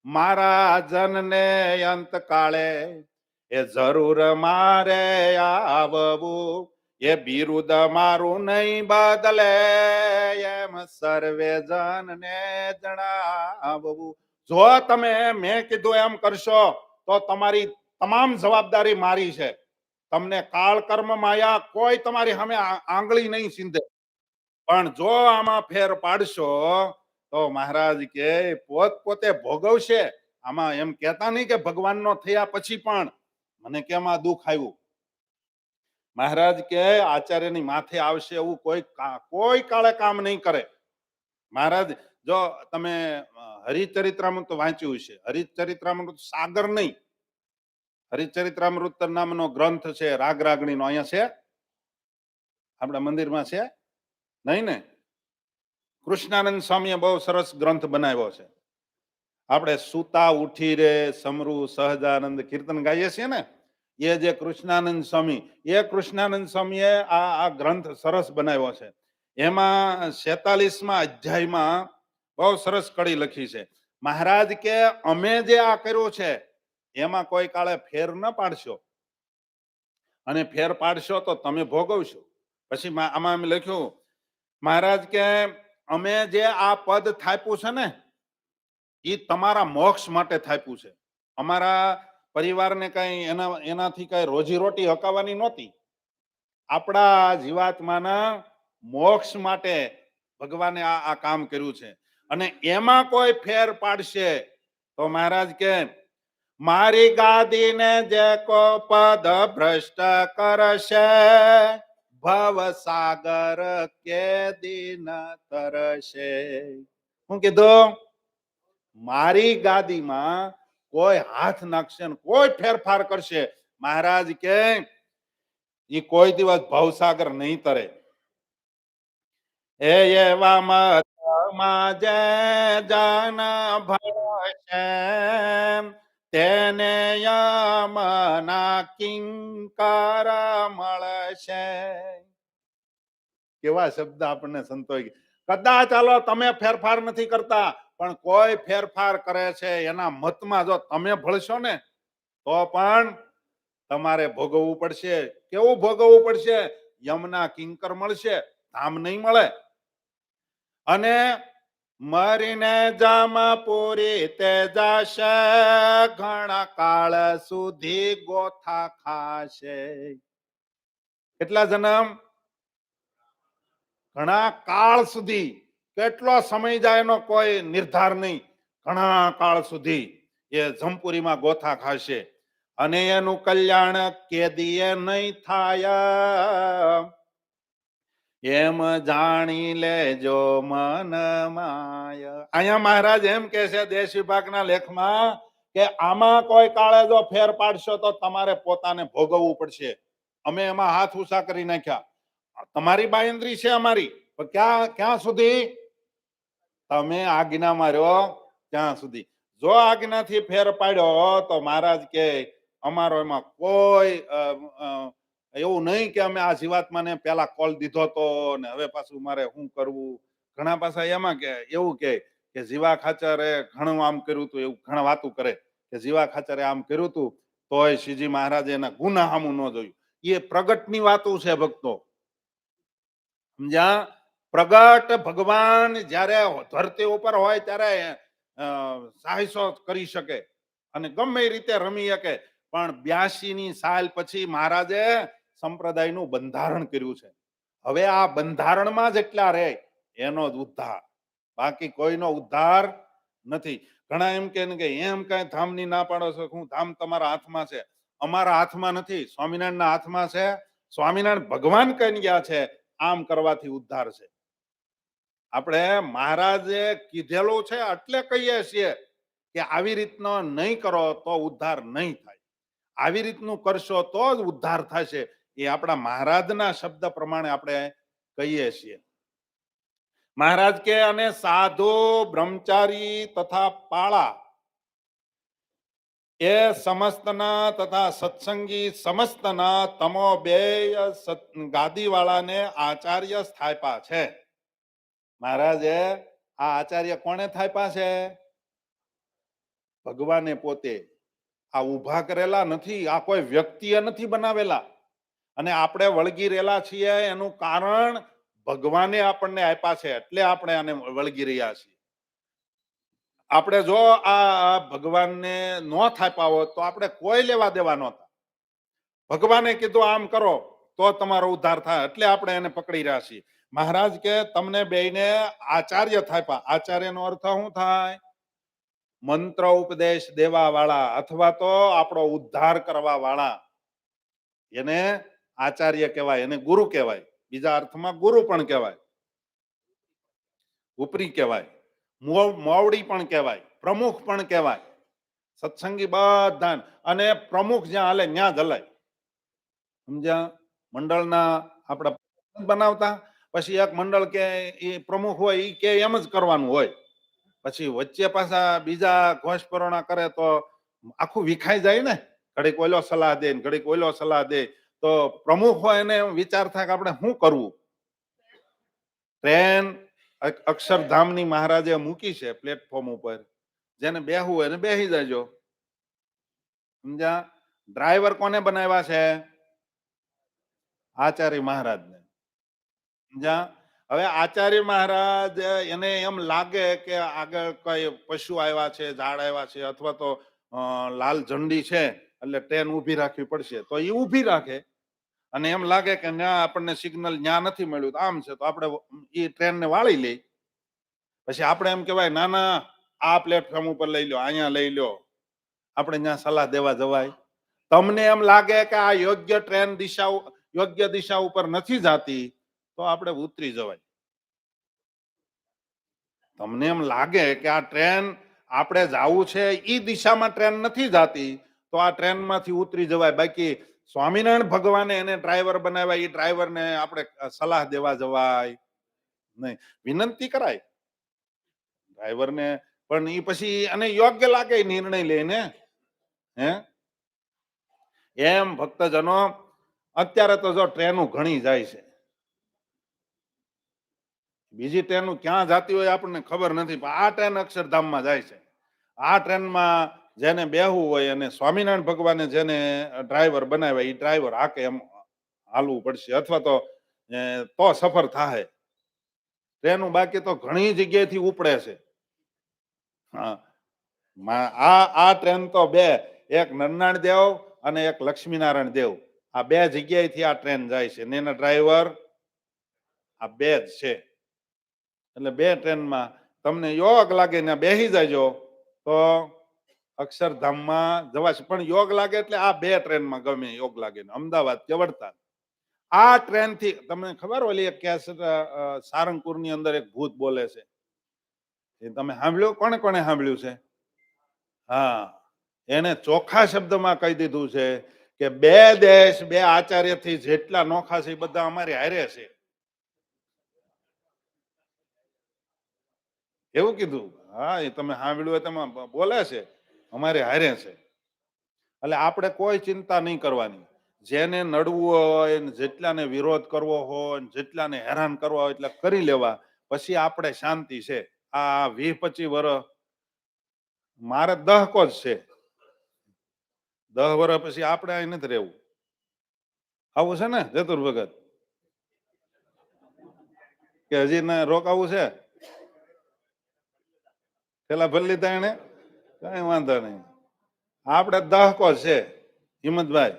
મારા જનને અંત કાળે એ જરૂર મારે આવવું, એ બિરુદ મારું નહીં બદલે એમ સર્વે જનને જણાવવું. જો તમે મેં કીધું એમ કરશો તો તમારી તમામ જવાબદારી મારી છે. તમને કાળ કર્મ માયા કોઈ તમારી સામે આંગળી નહીં સીંધે. પણ જો આમાં ફેર પાડશો તો મહારાજ કે પોત પોતે ભોગવશે. આમાં એમ કહેતા નહીં કે ભગવાનનો થયા પછી પણ મને કેમાં દુઃખ આવ્યું. મહારાજ કે આચાર્યની માથે આવશે એવું કોઈ કાળે કામ નહીં કરે. મહારાજ જો તમે હરિચરિત્રામૃત વાંચ્યું છે, હરિચરિત્રામૃત સાગર નહીં, હરિચરિત્રામૃત નામનો ગ્રંથ છે, રાગ રાગણીનો. અહીંયા છે આપણા મંદિરમાં છે નહીં ને? કૃષ્ણાનંદ સ્વામીએ બહુ સરસ ગ્રંથ બનાવ્યો છે. આપણે સુતા ઉઠી રે સમરુ સહજાનંદ કીર્તન ગાઈએ છીએ ને, એ જે કૃષ્ણાનંદ સ્વામીએ આ ગ્રંથ સરસ બનાવ્યો છે. એમાં 46મા અધ્યાયમાં બહુ સરસ કડી લખી છે. મહારાજ કે અમે જે આ કર્યું છે એમાં કોઈ કાળે ફેર ન પાડશો, અને ફેર પાડશો તો તમે ભોગવશો. પછી આમાં એમ લખ્યું, મહારાજ કે અમે જે આ પદ થાપ્યું છે ને એ તમારા મોક્ષ માટે થાપ્યું છે. અમારા પરિવારને કઈ એનાથી કઈ રોજીરોટી હકાવવાની નહોતી. આપણા જીવાત્માના મોક્ષ માટે ભગવાને આ કામ કર્યું છે. અને એમાં કોઈ ફેર પાડશે તો મહારાજ કે મારી ગાદીને જે કો પદ ભ્રષ્ટ કરશે ભવ સાગર કે દિન તરશે. શું કીધું? મારી ગાદીમાં કોઈ હાથ નાખશે, કોઈ ફેરફાર કરશે, મહારાજ કે એ કોઈ દિવસ ભવસાગર નહીં તરે. એ એવામાં જે જન ભળશે તેને યમના કિંકર મળશે. કેવા શબ્દ આપણને સંતોષ. કદાચ ચાલો તમે ફેરફાર નથી કરતા, પણ કોઈ ફેરફાર કરે છે એના મતમાં જો તમે ભળશો ને તો પણ તમારે ભોગવવું પડશે. કેવું ભોગવવું પડશે? યમના કિંકર મળશે, ધામ નહીં મળે. અને મરીને જમપુરી તે જશે ઘણા કાળ સુધી ગોથા ખાશે. કેટલા જન્મ? ઘણા કાળ સુધી. કેટલો સમય જાય એનો કોઈ નિર્ધાર નહીં. ઘણા કાળ સુધી એ જમપુરીમાં ગોથા ખાશે. અને એનું કલ્યાણ કેદીએ નહીં થાય એમ જાણી લેજો મન માય. અહીંયા મહારાજ એમ કે છે દેશ વિભાગના લેખમાં કે આમાં કોઈ કાળે જો ફેર પાડશો તો તમારે પોતાને ભોગવવું પડશે. અમે એમાં હાથ ઊંચા કરી નાખ્યા. તમારી બાંયંદ્રી છે અમારી, ક્યાં સુધી? તમે આજ્ઞા માર્યો ત્યાં સુધી. જો આજ્ઞાથી ફેર પાડ્યો તો મહારાજ કે અમારો એમાં કોઈ એવું નહીં કે અમે આ જીવાત્માને પેલા કોલ દીધો તો ને હવે પાછું મારે શું કરવું. ઘણા પાછા એમાં કે એવું કે જીવા ખાચરે ઘણું આમ કર્યું હતું, એવું ઘણા વાતું કરે કે જીવા ખાચરે આમ કર્યું હતું તોય શ્રીજી મહારાજે એના ગુના સામું ન જોયું. એ પ્રગટની વાતો છે ભક્તો. સમજ્યા? પ્રગટ ભગવાન જયારે ધરતી ઉપર હોય ત્યારે સાહસો કરી શકે અને ગમે રીતે રમી શકે. પણ 82ની સાલ પછી મહારાજે સંપ્રદાયનું બંધારણ કર્યું છે. હવે આ બંધારણમાં જેટલા રહે એનો જ ઉદ્ધાર, બાકી કોઈનો ઉદ્ધાર નથી. ઘણા એમ કે એમ કઈ ધામની ના પાડો છો, હું ધામ તમારા હાથમાં છે. અમારા હાથમાં નથી, સ્વામિનારાયણના હાથમાં છે. સ્વામિનારાયણ ભગવાન કઈ ગયા છે આમ કરવાથી ઉદ્ધાર છે. આપણે મહારાજે કીધેલું છે એટલે કહીએ છીએ કે આવી રીતનો નહીં કરો તો ઉદ્ધાર નહીં થાય, આવી રીતનું કરશો તો જ ઉદ્ધાર થશે. એ આપણા મહારાજના શબ્દ પ્રમાણે આપણે કહીએ છીએ. મહારાજ કે અને સાધુ બ્રહ્મચારી તથા પાળા એ સમસ્તના તથા સત્સંગી સમસ્તના તમો બે ગાદીવાળાને આચાર્ય સ્થાપ્યા છે. મહારાજે આ આચાર્ય કોને થાપ્યા છે? ભગવાને પોતે. આ ઉભા કરેલા નથી, આ કોઈ વ્યક્તિએ નથી બનાવેલા. અને આપણે વળગી રહેલા છીએ એનું કારણ ભગવાને આપણને આપ્યા છે એટલે આપણે આને વળગી રહ્યા છીએ. આપણે જો આ ભગવાનને ન થાપ્યા હોત તો આપણે કોઈ લેવા દેવા નહોતા. ભગવાને કીધું આમ કરો તો તમારો ઉદ્ધાર થાય એટલે આપણે એને પકડી રહ્યા છીએ. મહારાજ કે તમને બેયને આચાર્ય થાપ્યા. આચાર્યનો અર્થ શું થાય? મંત્ર ઉપદેશ દેવા વાળા અથવા તો આપણો ઉદ્ધાર કરવા વાળા એને આચાર્ય કહેવાય, એને ગુરુ કહેવાય. બીજા અર્થમાં ગુરુ પણ કહેવાય, ઉપરી કહેવાય, મોવડી પણ કહેવાય, પ્રમુખ પણ કહેવાય. સત્સંગી બધા અને પ્રમુખ જ્યાં હાલે ત્યાં જ હલાય. સમજ્યા? મંડળના આપણા બનાવતા પછી એક મંડળ કે એ પ્રમુખ હોય એ કે એમ જ કરવાનું હોય. પછી વચ્ચે પાછા બીજા ઘોષ પરોણા કરે તો આખું વિખાઈ જાય ને. ઘડીક ઓલો સલાહ દે ને ઘડીક ઓલો સલાહ દે તો પ્રમુખ હોય એને વિચાર થાય કે આપણે શું કરવું. ટ્રેન અક્ષરધામની મહારાજે મૂકી છે પ્લેટફોર્મ ઉપર, જેને બેહવું હોય એને બેસી જાજો. સમજ્યા? ડ્રાઈવર કોને બનાવ્યા છે? આચાર્ય મહારાજને. સમજ્યા? હવે આચાર્ય મહારાજ એને એમ લાગે કે આગળ કઈ પશુ આવ્યા છે, ઝાડ આવ્યા છે અથવા તો લાલ ઝંડી છે એટલે ટ્રેન ઊભી રાખવી પડશે તો એ ઊભી રાખે. અને એમ લાગે કે ત્યાં આપણને સિગ્નલ ત્યાં નથી મળ્યું આમ છે તો આપણે એ ટ્રેનને વાળી લઈ. પછી આપણે એમ કહેવાય ના ના આ પ્લેટફોર્મ ઉપર લઈ લો, અહીંયા લઈ લો. આપણે ત્યાં સલાહ દેવા જવાય? તમને એમ લાગે કે આ યોગ્ય ટ્રેન યોગ્ય દિશા ઉપર નથી જાતી તો આપણે ઉતરી જવાય. તમને એમ લાગે કે આ ટ્રેન આપણે જવું છે એ દિશામાં ટ્રેન નથી જાતી તો આ ટ્રેનમાંથી ઉતરી જવાય. બાકી સ્વામિનારાયણ ભગવાને એને ડ્રાઈવર બનાવ્યા, એ ડ્રાઈવરને આપણે સલાહ દેવા જવાય નહીં. વિનંતી કરાય ડ્રાઈવરને, પણ એ પછી અને યોગ્ય લાગે નિર્ણય લઈને. હે એમ ભક્તજનો અત્યારે તો જો ટ્રેનો ઘણી જાય છે, બીજી ટ્રેનો ક્યાં જતી હોય આપણને ખબર નથી, પણ આ ટ્રેન અક્ષરધામમાં જાય છે. આ ટ્રેનમાં જેને બેહવું હોય અને સ્વામિનારાયણ ભગવાને જેને ડ્રાઈવર બનાવ્યા એ ડ્રાઈવર હાકે એમ હાલવું પડશે અથવા તો સફર થાય. ટ્રેનો બાકી તો ઘણી જગ્યાએથી ઉપડે છે. આ ટ્રેન તો બે, એક નરનાળ દેવ અને એક લક્ષ્મીનારાયણ દેવ, આ બે જગ્યાએથી આ ટ્રેન જાય છે ને એના ડ્રાઈવર આ બે જ છે. એટલે બે ટ્રેનમાં તમને યોગ લાગે ને બેસી જાયજો તો અક્ષરધામમાં જવાશે. પણ યોગ લાગે એટલે આ બે ટ્રેનમાં ગમે યોગ લાગે ને અમદાવાદ કે વડતાલ. આ ટ્રેન થી તમને ખબર ઓલી એક સારંગપુર ની અંદર એક ભૂત બોલે છે, એ તમે સાંભળ્યું? કોને કોને સાંભળ્યું છે? હા, એને ચોખ્ખા શબ્દમાં કહી દીધું છે કે બે દેશ બે આચાર્ય થી જેટલા નોખા છે એ બધા અમારી હારે છે. એવું કીધું? હા, એ તમે સાંભળ્યું હોય તેમાં બોલે છે અમારે હારે છે. એટલે આપણે કોઈ ચિંતા નહીં કરવાની. જેને નડવું હોય, જેટલાને વિરોધ કરવો હોય, જેટલાને હેરાન કરવા હોય એટલે કરી લેવા, પછી આપણે શાંતિ છે. આ 20-25 વર્ષ મારે દહકો જ છે. 10 વર્ષ પછી આપણે અહીં નથી રહેવું. આવું છે ને જતુર ભગત? કે હજી ના રોકાવું છે? પેલા ભરી લીધા એને? કઈ વાંધો નહીં. આપણે દહકો છે. હિંમતભાઈ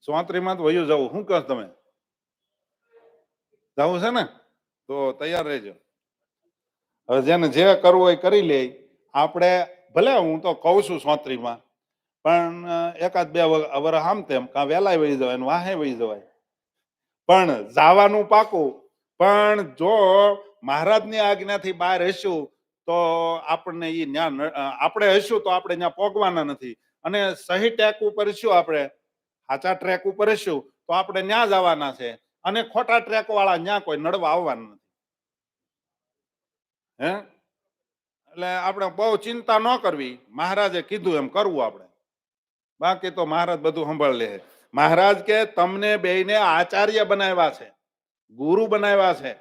34 માં તો વયું જવું. શું કહો તમે? જવું છે ને? તો તૈયાર રહેજો. હવે જેને જે કરવું હોય કરી લે. આપણે ભલે હું તો કઉ છું 34 માં, પણ એકાદ બે વર્ષ આમ તેમ કાં વહેલા વહી જવાય વાહે વહી જવાય, પણ જવાનું પાકું પણ જો મહારાજની આજ્ઞાથી બહાર હશું તો આપણને ઈ આપણે હશું તો આપણે ત્યાં પોગવાના નથી. અને સહી ટેક ઉપર શું આપણે સાચા ટ્રેક ઉપર હશું તો આપણે ત્યાં જવાના છે. અને ખોટા ટ્રેક વાળા ત્યાં કોઈ નડવા આવવાના નથી. હે એટલે આપણે બહુ ચિંતા ન કરવી. મહારાજે કીધું એમ કરવું આપણે. બાકી તો મહારાજ બધું સંભાળ લે. મહારાજ કે તમને બેયને આચાર્ય બનાવ્યા છે, ગુરુ બનાવ્યા છે.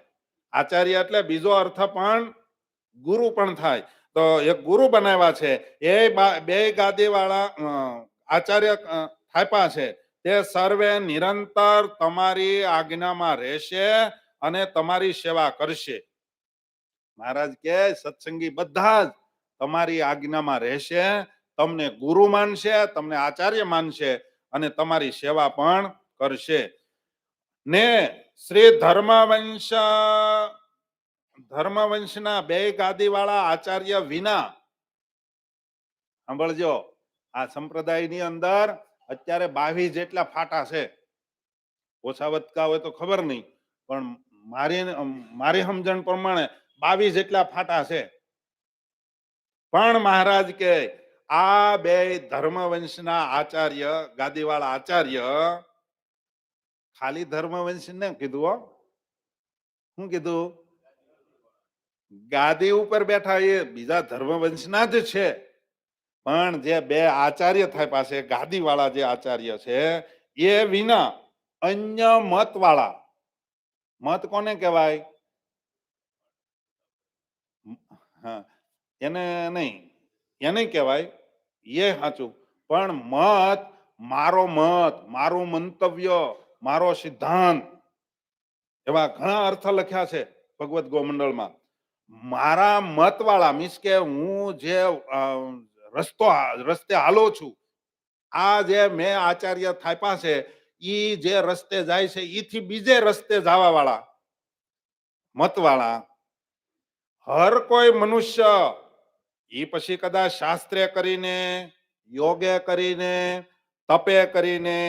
આચાર્ય એટલે બીજો અર્થ પણ ગુરુ પણ થાય. તો એક ગુરુ બનાવ્યા છે. એ બે ગાદી વાળા આચાર્ય થાપ્યા છે. તે સર્વે નિરંતર તમારી આજ્ઞામાં રહેશે અને તમારી સેવા કરશે. મહારાજ કે સત્સંગી બધા જ તમારી આજ્ઞામાં રહેશે, તમને ગુરુ માનશે, તમને આચાર્ય માનશે અને તમારી સેવા પણ કરશે. ને શ્રી ધર્મવંશના બે ગાદી વાળા આચાર્ય વિના, સાંભળજો, આ સંપ્રદાયની અંદર અત્યારે 22 જેટલા ફાટા છે. ઓછા વધતા હોય તો ખબર નહીં, પણ મારી સમજણ પ્રમાણે 22 જેટલા ફાટા છે. પણ મહારાજ કે આ બે ધર્મવંશના આચાર્ય, ગાદીવાળા આચાર્ય, ખાલી ધર્મવંશ ને કીધું હો, શું કીધું? ગાદી ઉપર બેઠા એ બીજા ધર્મવંશના જ છે. પણ જે બે આચાર્ય થાય પાસે ગાદી વાળા જે આચાર્ય છે એ વિના અન્ય મત વાળા, મત કોને કહેવાય? હા, એને નહીં, એને કહેવાય એ સાચું. પણ મત, મારું મંતવ્ય, મારો સિદ્ધાંત, એવા ઘણા અર્થ લખ્યા છે ભગવત ગોમંડળમાં. મારા મત વાળા મીન્સ કે હું જે રસ્તે હાલો છું, આ જે મેં આચાર્ય થાપ્યા છે ઈ જે રસ્તે જાય છે ઈથી બીજે રસ્તે જવા વાળા મત વાળા હર કોઈ મનુષ્ય ઈ પછી કદાચ શાસ્ત્રે કરીને, યોગે કરીને, તપે કરીને,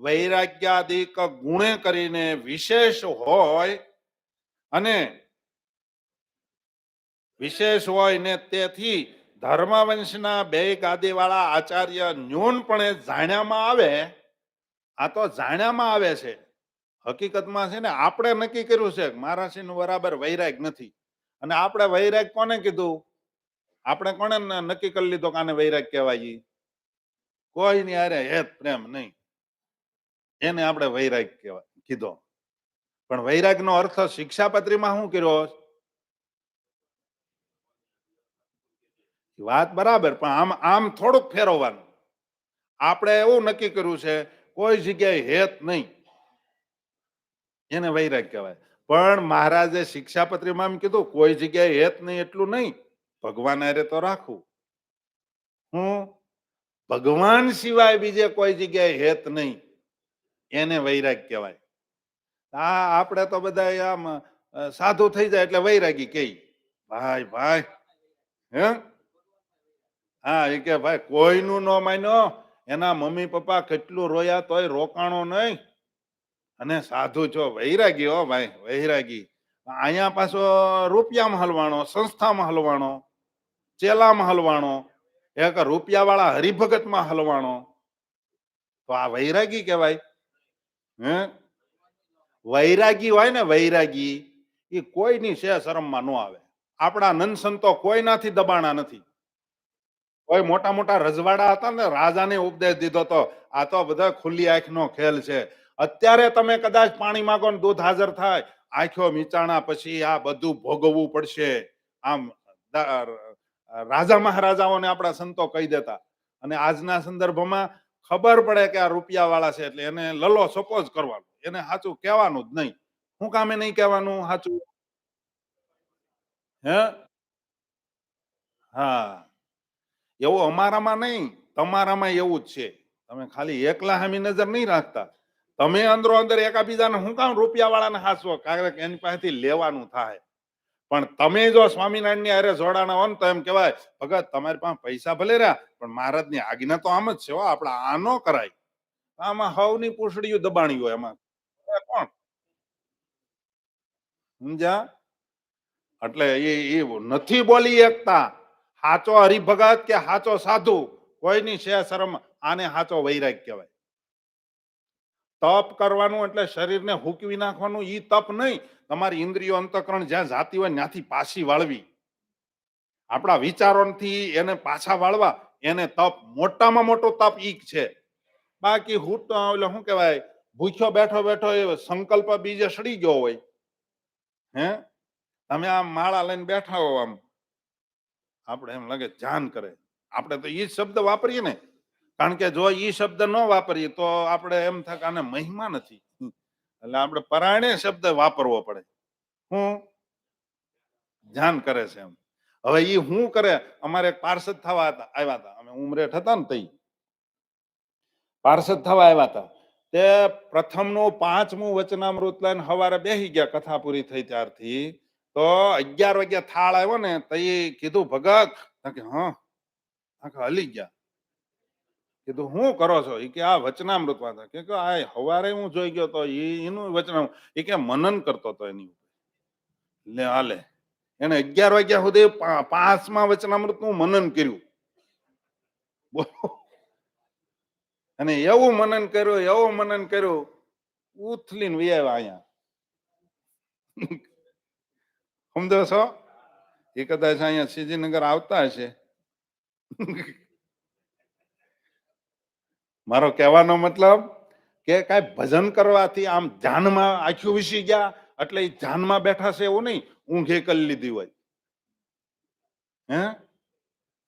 વૈરાગ્યાદિક ગુણે કરીને વિશેષ હોય અને વિશેષ હોય ને તેથી ધર્મવંશના બે ગાદીવાળા આચાર્ય ન્યૂનપણે જાણ્યામાં આવે. આ તો જાણ્યામાં આવે છે. હકીકતમાં છે ને આપણે નક્કી કર્યું છે મારા સિંહ બરાબર વૈરાગ નથી. અને આપણે વૈરાગ કોને કીધું? આપણે કોને નક્કી કરી લીધો કે આને વૈરાગ કહેવાય? કોઈની અરે હેત પ્રેમ નહીં, એને આપણે વૈરાગ કહેવાય કીધો. પણ વૈરાગનો અર્થ શિક્ષાપત્રીમાં શું કર્યો? વાત બરાબર, પણ આમ થોડુંક ફેરવવાનું. આપણે એવું નક્કી કર્યું છે કોઈ જગ્યાએ હેત નહીં, એને વૈરાગ કહેવાય. પણ મહારાજે શિક્ષાપત્રીમાં એમ કીધું કોઈ જગ્યાએ હેત નહીં એટલું નહીં, ભગવાન હારે તો રાખવું. હું ભગવાન સિવાય બીજે કોઈ જગ્યાએ હેત નહીં, એને વૈરાગ કહેવાય. આપણે તો બધા આમ સાધુ થઈ જાય એટલે વૈરાગી કહી. ભાઈ ભાઈ, હે હા, એ કે ભાઈ કોઈનું ન માન્યો, એના મમ્મી પપ્પા કેટલું રોયા તોય રોકાણો નહીં, અને સાધુ છો વૈરાગી. હો ભાઈ વૈરાગી. અહીંયા પાછો રૂપિયામાં હલવાણો, સંસ્થામાં હલવાણો, ચેલામાં હલવાણો, એક રૂપિયા વાળા હરિભગતમાં હલવાણો, તો આ વૈરાગી કહેવાય? હે વૈરાગી હોય ને વૈરાગી, એ કોઈની છે શરમમાં ન આવે. આપણા નંદ સંતો કોઈનાથી દબાણા નથી. કોઈ મોટા મોટા રજવાડા હતા ને રાજાને ઉપદેશ દીધો તો આ તો બધા ખુલ્લી આંખનો ખેલ છે. અત્યારે તમે કદાચ પાણી માંગો ને દૂધ હાજર થાય, આંખો મીચાણા પછી આ બધું ભોગવવું પડશે. આમ રાજા મહારાજાઓને આપણા સંતો કહી દેતા. અને આજના સંદર્ભમાં ખબર પડે કે આ રૂપિયા વાળા છે એટલે એને લલો સપોઝ કરવાનો, એને સાચું કહેવાનું જ નહીં. શું કામે નહીં કહેવાનું સાચું? હે હા, એવું અમારામાં નહીં, તમારામાં એવું જ છે. તમે ખાલી એકલા હામી નજર નહીં રાખતા. તમે અંદરો અંદર એકાબીજાને હું કામ રૂપિયા વાળાને હાસવો, કારણ કે એની પાસેથી લેવાનું થાય. પણ તમે જો સ્વામિનારાયણની હારે જોડાણા હો ને તો એમ કહેવાય ભગત તમારી પાસે પૈસા ભલે રહ્યા પણ મહારાજની આજ્ઞા તો આમ જ છે. આપણે આ ન કરાય. આમાં હવની પૂંછડીયું દબાણી હોય એમાં કોણ? સમજ્યા? એટલે એ નથી બોલી એકતા. હાચો હરિભગત કે હાચો સાધુ કોઈની છે શરમ, આને હાચો વૈરાગ કહેવાય. તપ કરવાનું એટલે શરીરને હૂકવી નાખવાનું, ઈ તપ નહીં. તમારી ઇન્દ્રિયો અંતકરણ જ્યાં જાતી હોય ત્યાંથી પાછી વાળવી, આપણા વિચારોથી એને પાછા વાળવા, એને તપ, મોટામાં મોટો તપ ઈ છે. બાકી હું એટલે શું કહેવાય, ભૂખ્યો બેઠો બેઠો એ સંકલ્પ બીજે સડી ગયો હોય. હે તમે આમ માળા લઈને બેઠા હો, આમ આપણે એમ લાગે ધ્યાન કરે. આપણે તો ઈ શબ્દ વાપરીએ ને, કારણ કે જો ઈ શબ્દ ન વાપરીએ તો આપણે એમ થાય કે આને મહિમા નથી, એટલે આપણે પરાયણે શબ્દ વાપરવો પડે. હું ધ્યાન કરે છે એમ. હવે ઈ શું કરે, અમારે પાર્ષદ થવા આવ્યા હતા, અમે ઉમરેઠ હતા ને તઈ પાર્ષદ થવા આવ્યા હતા. તે પ્રથમનું 5મું વચનામૃત લઈને સવારે બેસી ગયા, કથા પૂરી થઈ ત્યારથી. તો 11 વાગ્યા થાળ આવ્યો ને તઈ કીધું ભગત કે હા, હલી ગયા. કીધું શું કરો છો? એ કે આ વચનામૃત વાંચે. કે આ સવારે હું જોઈ ગયો તો એનું વચનામૃત, એ કે મનન કરતો હતો એની ઉપર. લે હાલે, એને 11 વાગ્યા સુધી 5મા વચનામૃત નું મનન કર્યું. અને એવું મનન કર્યું, ઉથલીને વ્યાવ્યા અહીંયા. સમજો છો? એ કદાચ અહીંયા શ્રીજીનગર આવતા હશે. મારો કહેવાનો મતલબ કે કઈ ભજન કરવાથી આમ ધ્યાનમાં આખું વિસી ગયા, એટલે એ ધ્યાનમાં બેઠા છે એવું નહીં, ઊંઘે કરી લીધી હોય. હે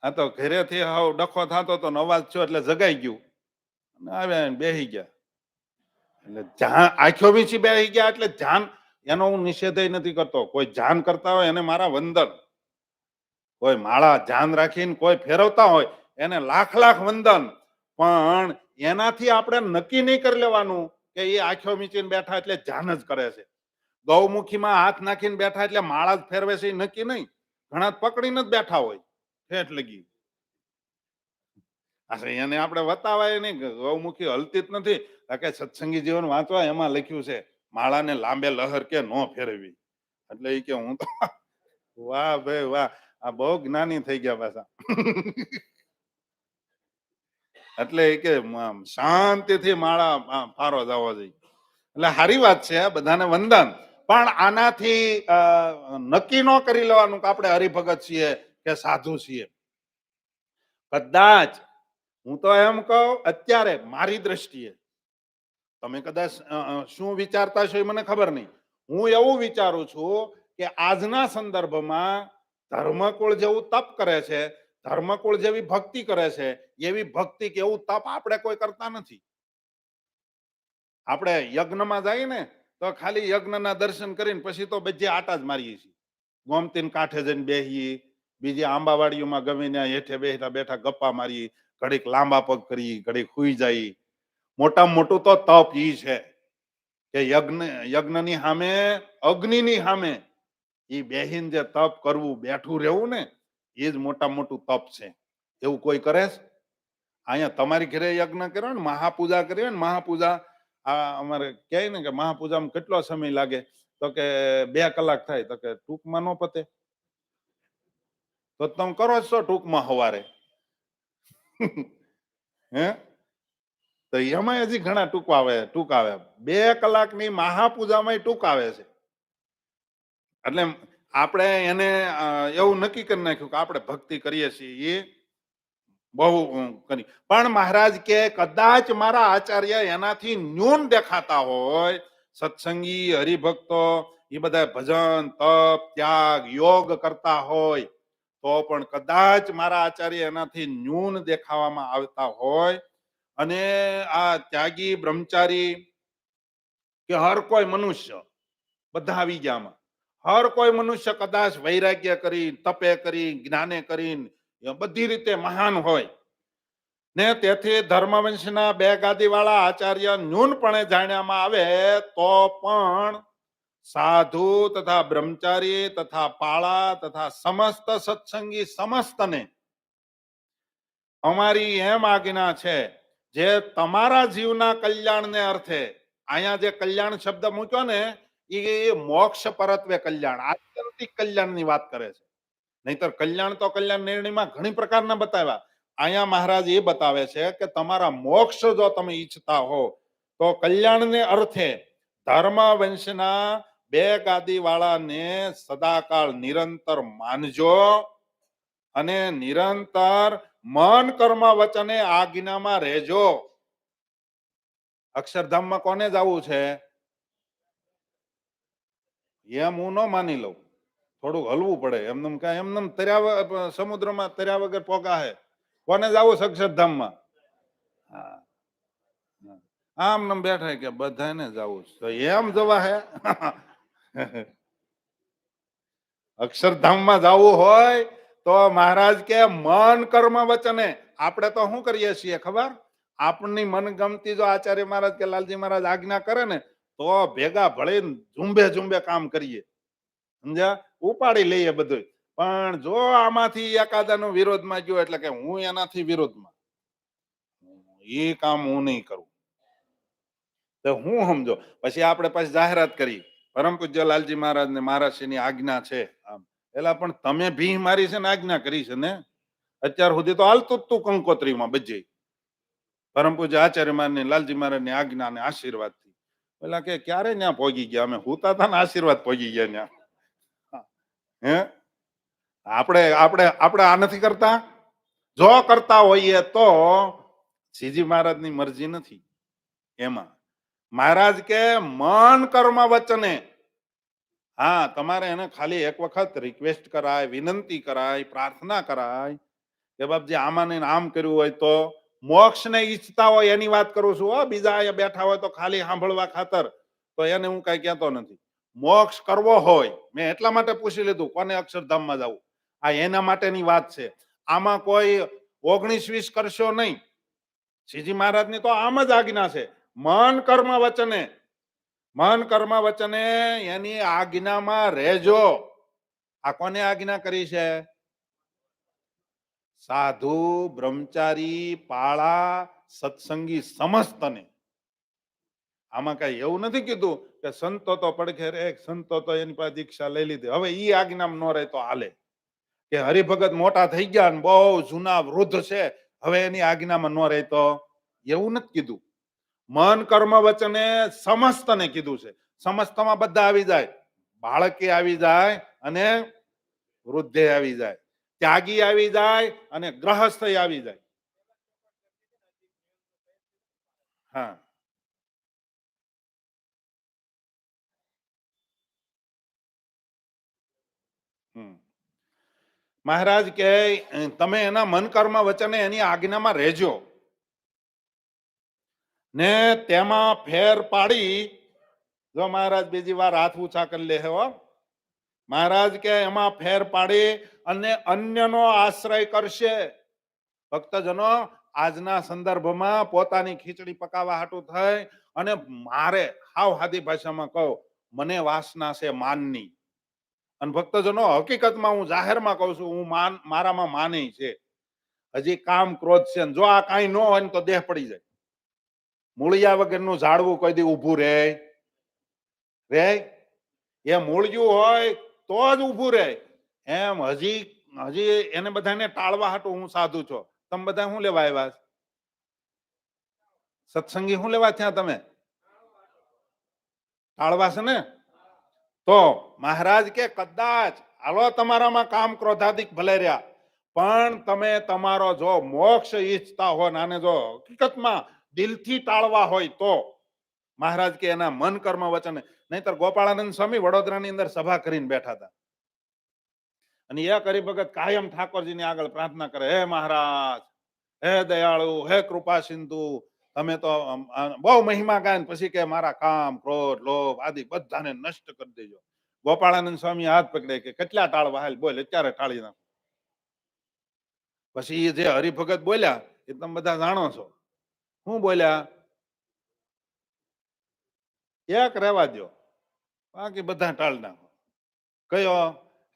આ તો ઘરેથી હાવ ડખો થતો તો અવાજ થયો એટલે જગાઈ ગયું, આવ્યા બેસી ગયા. એટલે ધ્યાન આંખો વીંચી બેસી ગયા એટલે ધ્યાન, એનો હું નિષેધ નથી કરતો. કોઈ ધ્યાન કરતા હોય એને મારા વંદન, કોઈ માળા ધ્યાન રાખીને કોઈ ફેરવતા હોય એને લાખ લાખ વંદન. પણ એનાથી આપણે નક્કી નહીં કરી લેવાનું કે એ આંખો મીચીને બેઠા એટલે ધ્યાન જ કરે છે. ગૌમુખીમાં હાથ નાખીને બેઠા એટલે માળા જ ફેરવે છે, એ નક્કી નહીં. ઘણા પકડીને જ બેઠા હોય ઠેઠ લગી. એને આપણે વતાવાય નહીં, ગૌમુખી હલતી જ નથી. કે સત્સંગી જીવન વાંચવા એમાં લખ્યું છે માળાને લાંબે લહર કે ન ફેરવી. એટલે એ કે હું તો વાહ ભાઈ વાહ, આ બહુ જ્ઞાની થઈ ગયા પાછા. એટલે એ કે શાંતિથી માળા ફારો જવો જોઈએ. એટલે સારી વાત છે, બધાને વંદન. પણ આનાથી નક્કી ન કરી લેવાનું કે આપણે હરિભગત છીએ કે સાધુ છીએ. કદાચ હું તો એમ કહું, અત્યારે મારી દ્રષ્ટિએ, તમે કદાચ શું વિચારતા છો એ મને ખબર નહીં. હું એવું વિચારું છું કે આજના સંદર્ભમાં ધર્મકુળ જેવું તપ કરે છે, ધર્મકુળ જેવી ભક્તિ કરે છે, એવી ભક્તિ કે એવું તપ આપણે કોઈ કરતા નથી. આપણે યજ્ઞમાં જઈએ ને તો ખાલી યજ્ઞના દર્શન કરીને પછી તો બધી આટા જ મારીએ છીએ. ગોમતીન કાંઠે જઈને બેસીએ, બીજી આંબાવાડીઓમાં ગમે ત્યાં હેઠે બેઠા બેઠા ગપ્પા મારીએ, ઘડીક લાંબા પગ કરીએ, ઘડીક સુઈ જઈએ. મોટામાં મોટું તો તપ ઈ છે કે યજ્ઞની સામે, અગ્નિની સામે એ બેહીને જે તપ કરવું, બેઠું રહેવું ને, એ જ મોટામાં મોટું તપ છે. એવું કોઈ કરે છે? અહીંયા તમારી ઘરે યજ્ઞ કર્યો ને, મહાપૂજા કરી ને, મહાપૂજા આ અમારે કહે ને કે મહાપૂજામાં કેટલો સમય લાગે? તો કે 2 કલાક થાય. તો કે ટૂંકમાં ન પતે? તો તમે કરો છો ટૂંકમાં સવારે. હે તો એમાં હજી ઘણા ટૂંકાવે 2 કલાકની મહાપૂજામાં ટૂંકાવે છે. એટલે આપણે એને એવું નક્કી કરી નાખ્યું કે આપણે ભક્તિ કરીએ છીએ, એ બહુ કરી. પણ મહારાજ કે કદાચ મારા આચાર્ય એનાથી ન્યૂન દેખાતા હોય, સત્સંગી હરિભક્તો એ બધા ભજન, તપ, ત્યાગ, યોગ કરતા હોય તો પણ કદાચ મારા આચાર્ય એનાથી ન્યૂન દેખાવામાં આવતા હોય. અને આ ત્યાગી બ્રહ્મચારી કે હર કોઈ મનુષ્ય, બધા આવી ગયા આમાં. હર કોઈ મનુષ્ય કદાચ વૈરાગ્ય કરી, તપે કરી, જ્ઞાને કરીને બધી રીતે મહાન હોય ને, તેથી ધર્મવંશના 2 ગાદીવાળા આચાર્ય ન્યૂનપણે જાણ્યામાં આવે તો પણ સાધુ તથા બ્રહ્મચારી તથા પાળા તથા સમસ્ત સત્સંગી સમસ્તને અમારી એમ આજ્ઞા છે, જે તમારા જીવના કલ્યાણને અર્થે, અહીંયા જે કલ્યાણ શબ્દ મૂક્યો ને એ મોક્ષ પરત્વે કલ્યાણ, આત્યંતિક કલ્યાણની વાત કરે છે. નહીતર કલ્યાણ તો કલ્યાણ નિર્ણયમાં ઘણી પ્રકારના બતાવ્યા. અહીંયા મહારાજ એ બતાવે છે કે તમારા મોક્ષ જો તમે ઈચ્છતા હો તો કલ્યાણને અર્થે ધર્મ વંશના બે ગાદી વાળાને સદાકાળ નિરંતર માનજો અને નિરંતર મન કર્મ વચને આજ્ઞામાં રહેજો. અક્ષરધામમાં કોને જવું છે? એમ હું ન માની લઉં, થોડુંક હલવું પડે. એમને એમને તર્યા સમુદ્રમાં તર્યા વગર પોગા હે. કોને જવું છે અક્ષરધામમાં? હા, આમ નમ બેઠા કે બધાને જવું છે, એમ જવા હે? અક્ષરધામમાં જવું હોય તો મહારાજ કે મન કર્મ વચને. આપણે તો શું કરીએ છીએ ખબર? આપણી મનગમતી જો આચાર્ય મહારાજ કે લાલજી મહારાજ આજ્ઞા કરે ને તો ભેગા ભળીને ઝુંબે ઝુંબે કામ કરીએ, સમજ્યા? ઉપાડી લઈએ બધું. પણ જો આમાંથી એકાદાનો વિરોધમાં ગયો એટલે કે હું એનાથી વિરોધમાં, એ કામ હું નહીં કરું. તો હું સમજો પછી આપણે પાછી જાહેરાત કરી પરમ પૂજ્ય લાલજી મહારાજ ને મહારાજશ્રીની આજ્ઞા છે આમ. એલા પણ તમે ભીહ મારી છે ને આજ્ઞા કરી છે ને, અત્યાર સુધી તો હાલતું જ તું કંકોત્રીમાં બજે પરમ પૂજ્ય આચાર્ય મહારાજ લાલજી મહારાજ ની આજ્ઞા ને આશીર્વાદ થી. પેલા કે ક્યારે ત્યાં પહોંચી ગયા? અમે હુતા હતા ને આશીર્વાદ પહોંચી ગયા ત્યાં. હે આપણે આપણે આપણે આ નથી કરતા? જો કરતા હોઈએ તો શ્રીજી મહારાજની મરજી નથી એમાં. મહારાજ કે મન કર્મ વચને. હા, તમારે એને ખાલી એક વખત રિક્વેસ્ટ કરાય, વિનંતી કરાય, પ્રાર્થના કરાય કે બાપજી આમાં ને આમ કર્યું હોય તો. મોક્ષ ને ઈચ્છતા હોય એની વાત કરું છું. બીજા અહીંયા બેઠા હોય તો ખાલી સાંભળવા ખાતર તો એને હું કઈ કહેતો નથી. મોક્ષ કરવો હોય, મેં એટલા માટે પૂછી લીધું કોને અક્ષરધામમાં જવું, આ એના માટેની વાત છે. આમાં કોઈ 19-20 કરશો નહીં. શ્રીજી મહારાજની તો આમ જ આજ્ઞા છે, મન કર્મ વચને. મન કર્મ વચને એની આજ્ઞામાં રહેજો. આ કોને આજ્ઞા કરી છે? સાધુ, બ્રહ્મચારી, પાળા, સત્સંગી સમસ્તને. આમાં કઈ એવું નથી કીધું કે સંતો તો પડખે રે, સંતો તો એની પાસે દીક્ષા લઈ લીધી, હવે ઈ આજ્ઞામાં ન રહે તો હાલે. કે હરિભગત મોટા થઈ ગયા ને બહુ જૂના વૃદ્ધ છે, હવે એની આજ્ઞામાં ન રહે તો? એવું નથી કીધું. મન કર્મ વચને સમસ્તને કીધું છે. સમસ્તમાં બધા આવી જાય, બાળકે આવી જાય અને વૃદ્ધે આવી જાય, ત્યાગી આવી જાય અને ગ્રહસ્થ આવી જાય. હા, મહારાજ કે તમે એના મન કર્મ વચને એની આજ્ઞામાં રહેજો ને તેમાં ફેર પાડી. જો મહારાજ બીજી વાર હાથ ઊંચા કરી લે હો. મહારાજ કે એમાં ફેર પાડી અને અન્યનો આશ્રય કરશે. ભક્તજનો આજના સંદર્ભમાં પોતાની ખીચડી પકાવવા હાટું થઈ અને મારે હાવ સાદી ભાષામાં કહું, મને વાસના છે માનની. અને ભક્તજનો હકીકતમાં હું જાહેરમાં કહું છું, હું મારામાં માને છે. હજી કામ ક્રોધ છે, જો આ કાંઈ ન હોય તો દેહ પડી જાય. મૂળિયા વગરનું ઝાડવું કોઈ દી ઊભું રે? એ મૂળિયું હોય તો જ ઊભું રહે. એમ હજી હજી એને બધાને ટાળવા હાટું હું સાધુ છો. તમે બધા શું લેવા આવ્યા? સત્સંગી શું લેવા થયા? તમે ટાળવા છે ને? તો મહારાજ કે કદાચ હાલો તમારામાં કામ ક્રોધાદિક ભલે રહ્યા, પણ તમે તમારો જો મોક્ષ ઈચ્છતા હો નાને જો હકીકતમાં દિલથી ટાળવા હોય તો મહારાજ કે એના મન કર્મ વચન. નહીતર ગોપાળાનંદ સ્વામી વડોદરાની અંદર સભા કરીને બેઠા હતા અને એ હરિભગત કાયમ ઠાકોરજીની આગળ પ્રાર્થના કરે, હે મહારાજ, હે દયાળુ, હે કૃપા સિંધુ, તમે તો બહુ મહિમા ગાય. પછી કે મારા કામ ક્રોધ લોભ આદિ બધાને નષ્ટ કરી દેજો. ગોપાળાનંદ સ્વામી હાથ પકડે કે કેટલા ટાળવા? હાલ બોલ, અત્યારે ટાળી નાખો. પછી જે હરિભગત બોલ્યા એ તમે બધા જાણો છો. શું બોલ્યા? એક રહેવા દો, બાકી બધા ટાળી નાખો. કયો?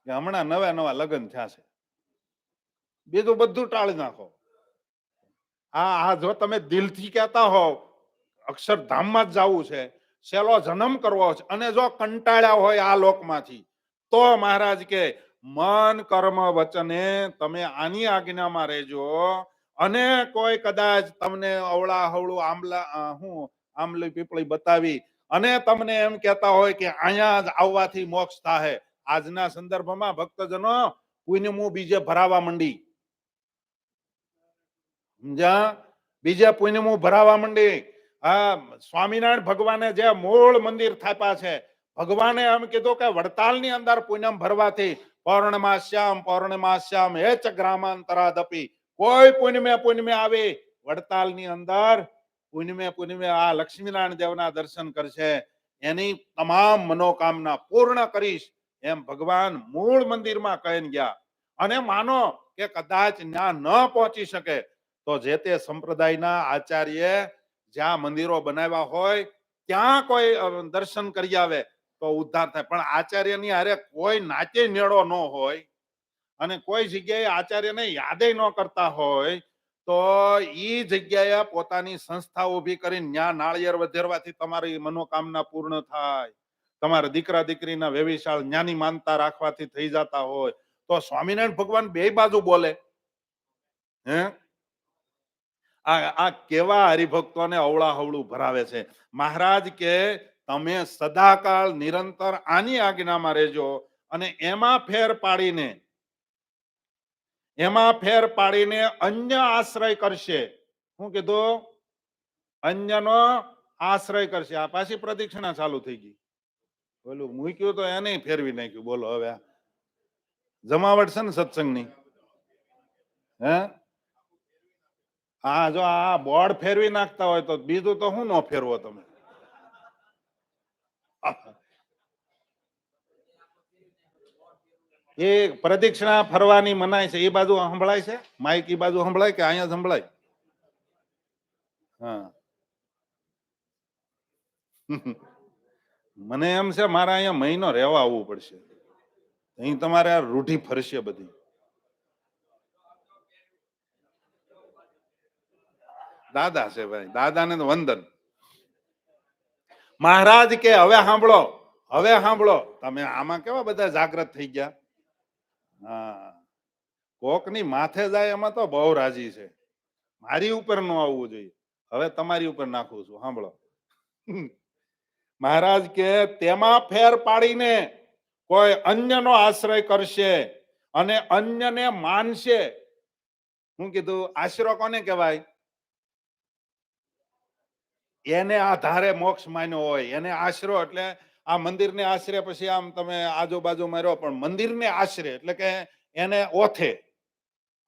કે હમણાં નવા નવા લગ્ન થયા છે, બીજું બધું ટાળી નાખો. આ જો તમે દિલથી કહેતા હોવ અક્ષરધામમાં જ જવું છે સેલો જન્મ કરવો છે અને જો કંટાળ્યા હોય આ લોકમાંથી તો મહારાજ કે મન કર્મ વચને તમે આની આજ્ઞામાં રહેજો અને કોઈ કદાચ તમને અવળા હવળું આંબલી પીપળી બતાવી અને તમને એમ કહેતા હોય કે અહીંયા જ આવવાથી મોક્ષ થાય, આજના સંદર્ભમાં ભક્તજનો પુણ્યમું બીજે ભરાવા માંડી, સમજ્યા? બીજે પુણ્યમું ભરાવા માંડી. આ સ્વામિનારાયણ ભગવાને જે મૂળ મંદિર થાપ્યા છે, ભગવાને એમ કીધું કે વડતાલની અંદર પુણ્યમ ભરવાથી પૌર્ણમાસ્યામ હે ચ ગ્રામાંતરાદપી, કોઈ પુણ્યમે આવી વડતાલની અંદર પુણ્યમે આ લક્ષ્મીનારાયણ દેવના દર્શન કરશે, એની તમામ મનોકામના પૂર્ણ કરીશ એમ ભગવાન મૂળ મંદિરમાં કહીને ગયા. અને માનો કે કદાચ ત્યાં ન પહોંચી શકે તો જે તે સંપ્રદાયના આચાર્ય જ્યાં મંદિરો બનાવ્યા હોય ત્યાં કોઈ દર્શન કરી આવે તો ઉદ્ધાર થાય. પણ આચાર્યની હારે કોઈ નાચે નેડો ન હોય અને કોઈ જગ્યાએ આચાર્યને યાદે ન કરતા હોય તો ઈ જગ્યાએ પોતાની સંસ્થા ઊભી કરીને ત્યાં નાળિયેર વધેરવાથી તમારી મનોકામના પૂર્ણ થાય, તમારા દીકરા દીકરીના વેવિશાળ જ્ઞાની માનતા રાખવાથી થઈ જતા હોય તો સ્વામિનારાયણ ભગવાન બે બાજુ બોલે. હે આ કેવા હરિભક્તોને અવળા હવળું ભરાવે છે. મહારાજ કે તમે સદાકાળ નિરંતર આની આજ્ઞામાં રહેજો અને એમાં ફેર પાડીને અન્ય આશ્રય કરશે. શું કીધું? અન્યનો આશ્રય કરશે. આ પાછી પ્રદક્ષિણા ચાલુ થઈ ગઈ. બોલું મૂક્યું તો એને ફેરવી નાખ્યું. બોલો હવે જમાવટ છે ને સત્સંગની. હે હા, જો આ બોર્ડ ફેરવી નાખતા હોય તો બીજું તો શું ન ફેરવો તમે? એ પ્રદક્ષિણા ફરવાની મનાય છે. એ બાજુ સંભળાય છે માઇક? એ બાજુ સંભળાય કે અહીંયા સંભળાય? હા મને એમ છે મારે અહીંયા મહિનો રહેવા આવવું પડશે. અહીં તમારે આ રૂઢી ફરશે બધી. દાદા છે ભાઈ, દાદાને તો વંદન. મહારાજ કે હવે સાંભળો તમે. આમાં કેવા બધા જાગૃત થઈ ગયા. હા, કોકની માથે જાય એમાં તો બહુ રાજી છે. મારી ઉપર ન આવવું જોઈએ. હવે તમારી ઉપર નાખું છું. સાંભળો. મહારાજ કે તેમાં ફેર પાડીને કોઈ અન્યનો આશ્રય કરશે અને અન્યને માનશે. હું કીધું? આશરો કોને કહેવાય? એને આધારે મોક્ષ માન્યો હોય એને આશરો. એટલે આ મંદિરને આશરે પછી આમ તમે આજુબાજુ માર્યો, પણ મંદિરને આશરે એટલે કે એને ઓથે,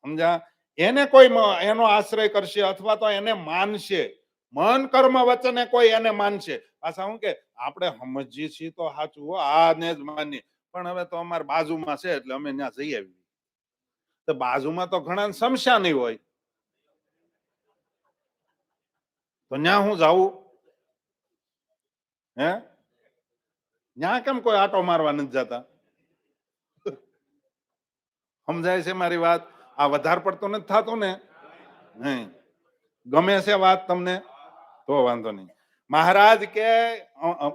સમજા? એને કોઈ એનો આશ્રય કરશે અથવા તો એને માનશે. મન કર્મ વચને કોઈ એને માનશે. પાછા હું કે આપણે સમજીએ છીએ તો સાચું, આને જ માનીએ, પણ હવે તો અમારા બાજુમાં છે એટલે અમે ત્યાં જઈ આવી. તો બાજુમાં તો ઘણા સમસ્યા નહીં હોય તો ત્યાં હું જાવું? હે ત્યાં કેમ કોઈ આટો મારવા નથી જતા? સમજાય છે મારી વાત? આ વધારે પડતો નથી થતો ને? નહીં ગમે છે વાત તમને? તો વાંધો નહીં. મહારાજ કે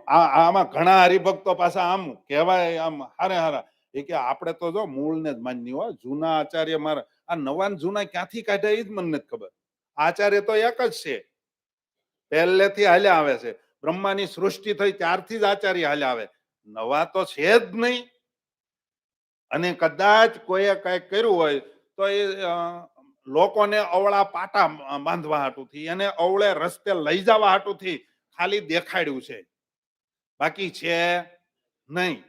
આમાં ઘણા હરિભક્તો પાછા આમ કહેવાય, આમ હારા એ કે આપણે તો જો મૂળને જ માનની હોય. જૂના આચાર્ય મારા આ નવા જૂના ક્યાંથી કાઢ્યા એ જ મને નથી ખબર. આચાર્ય તો એક જ છે, પહેલેથી હાલ્યા આવે છે. બ્રહ્માની સૃષ્ટિ થઈ ત્યારથી જ આચાર્ય હાલ્યા આવે, નવા તો છે જ નહીં. અને કદાચ કોઈએ કઈ કર્યું હોય તો એ લોકોને અવળા પાટા બાંધવા હાટુથી, એને અવળે રસ્તે લઈ જવા હાટુથી ખાલી દેખાડ્યું છે, બાકી છે નહીં.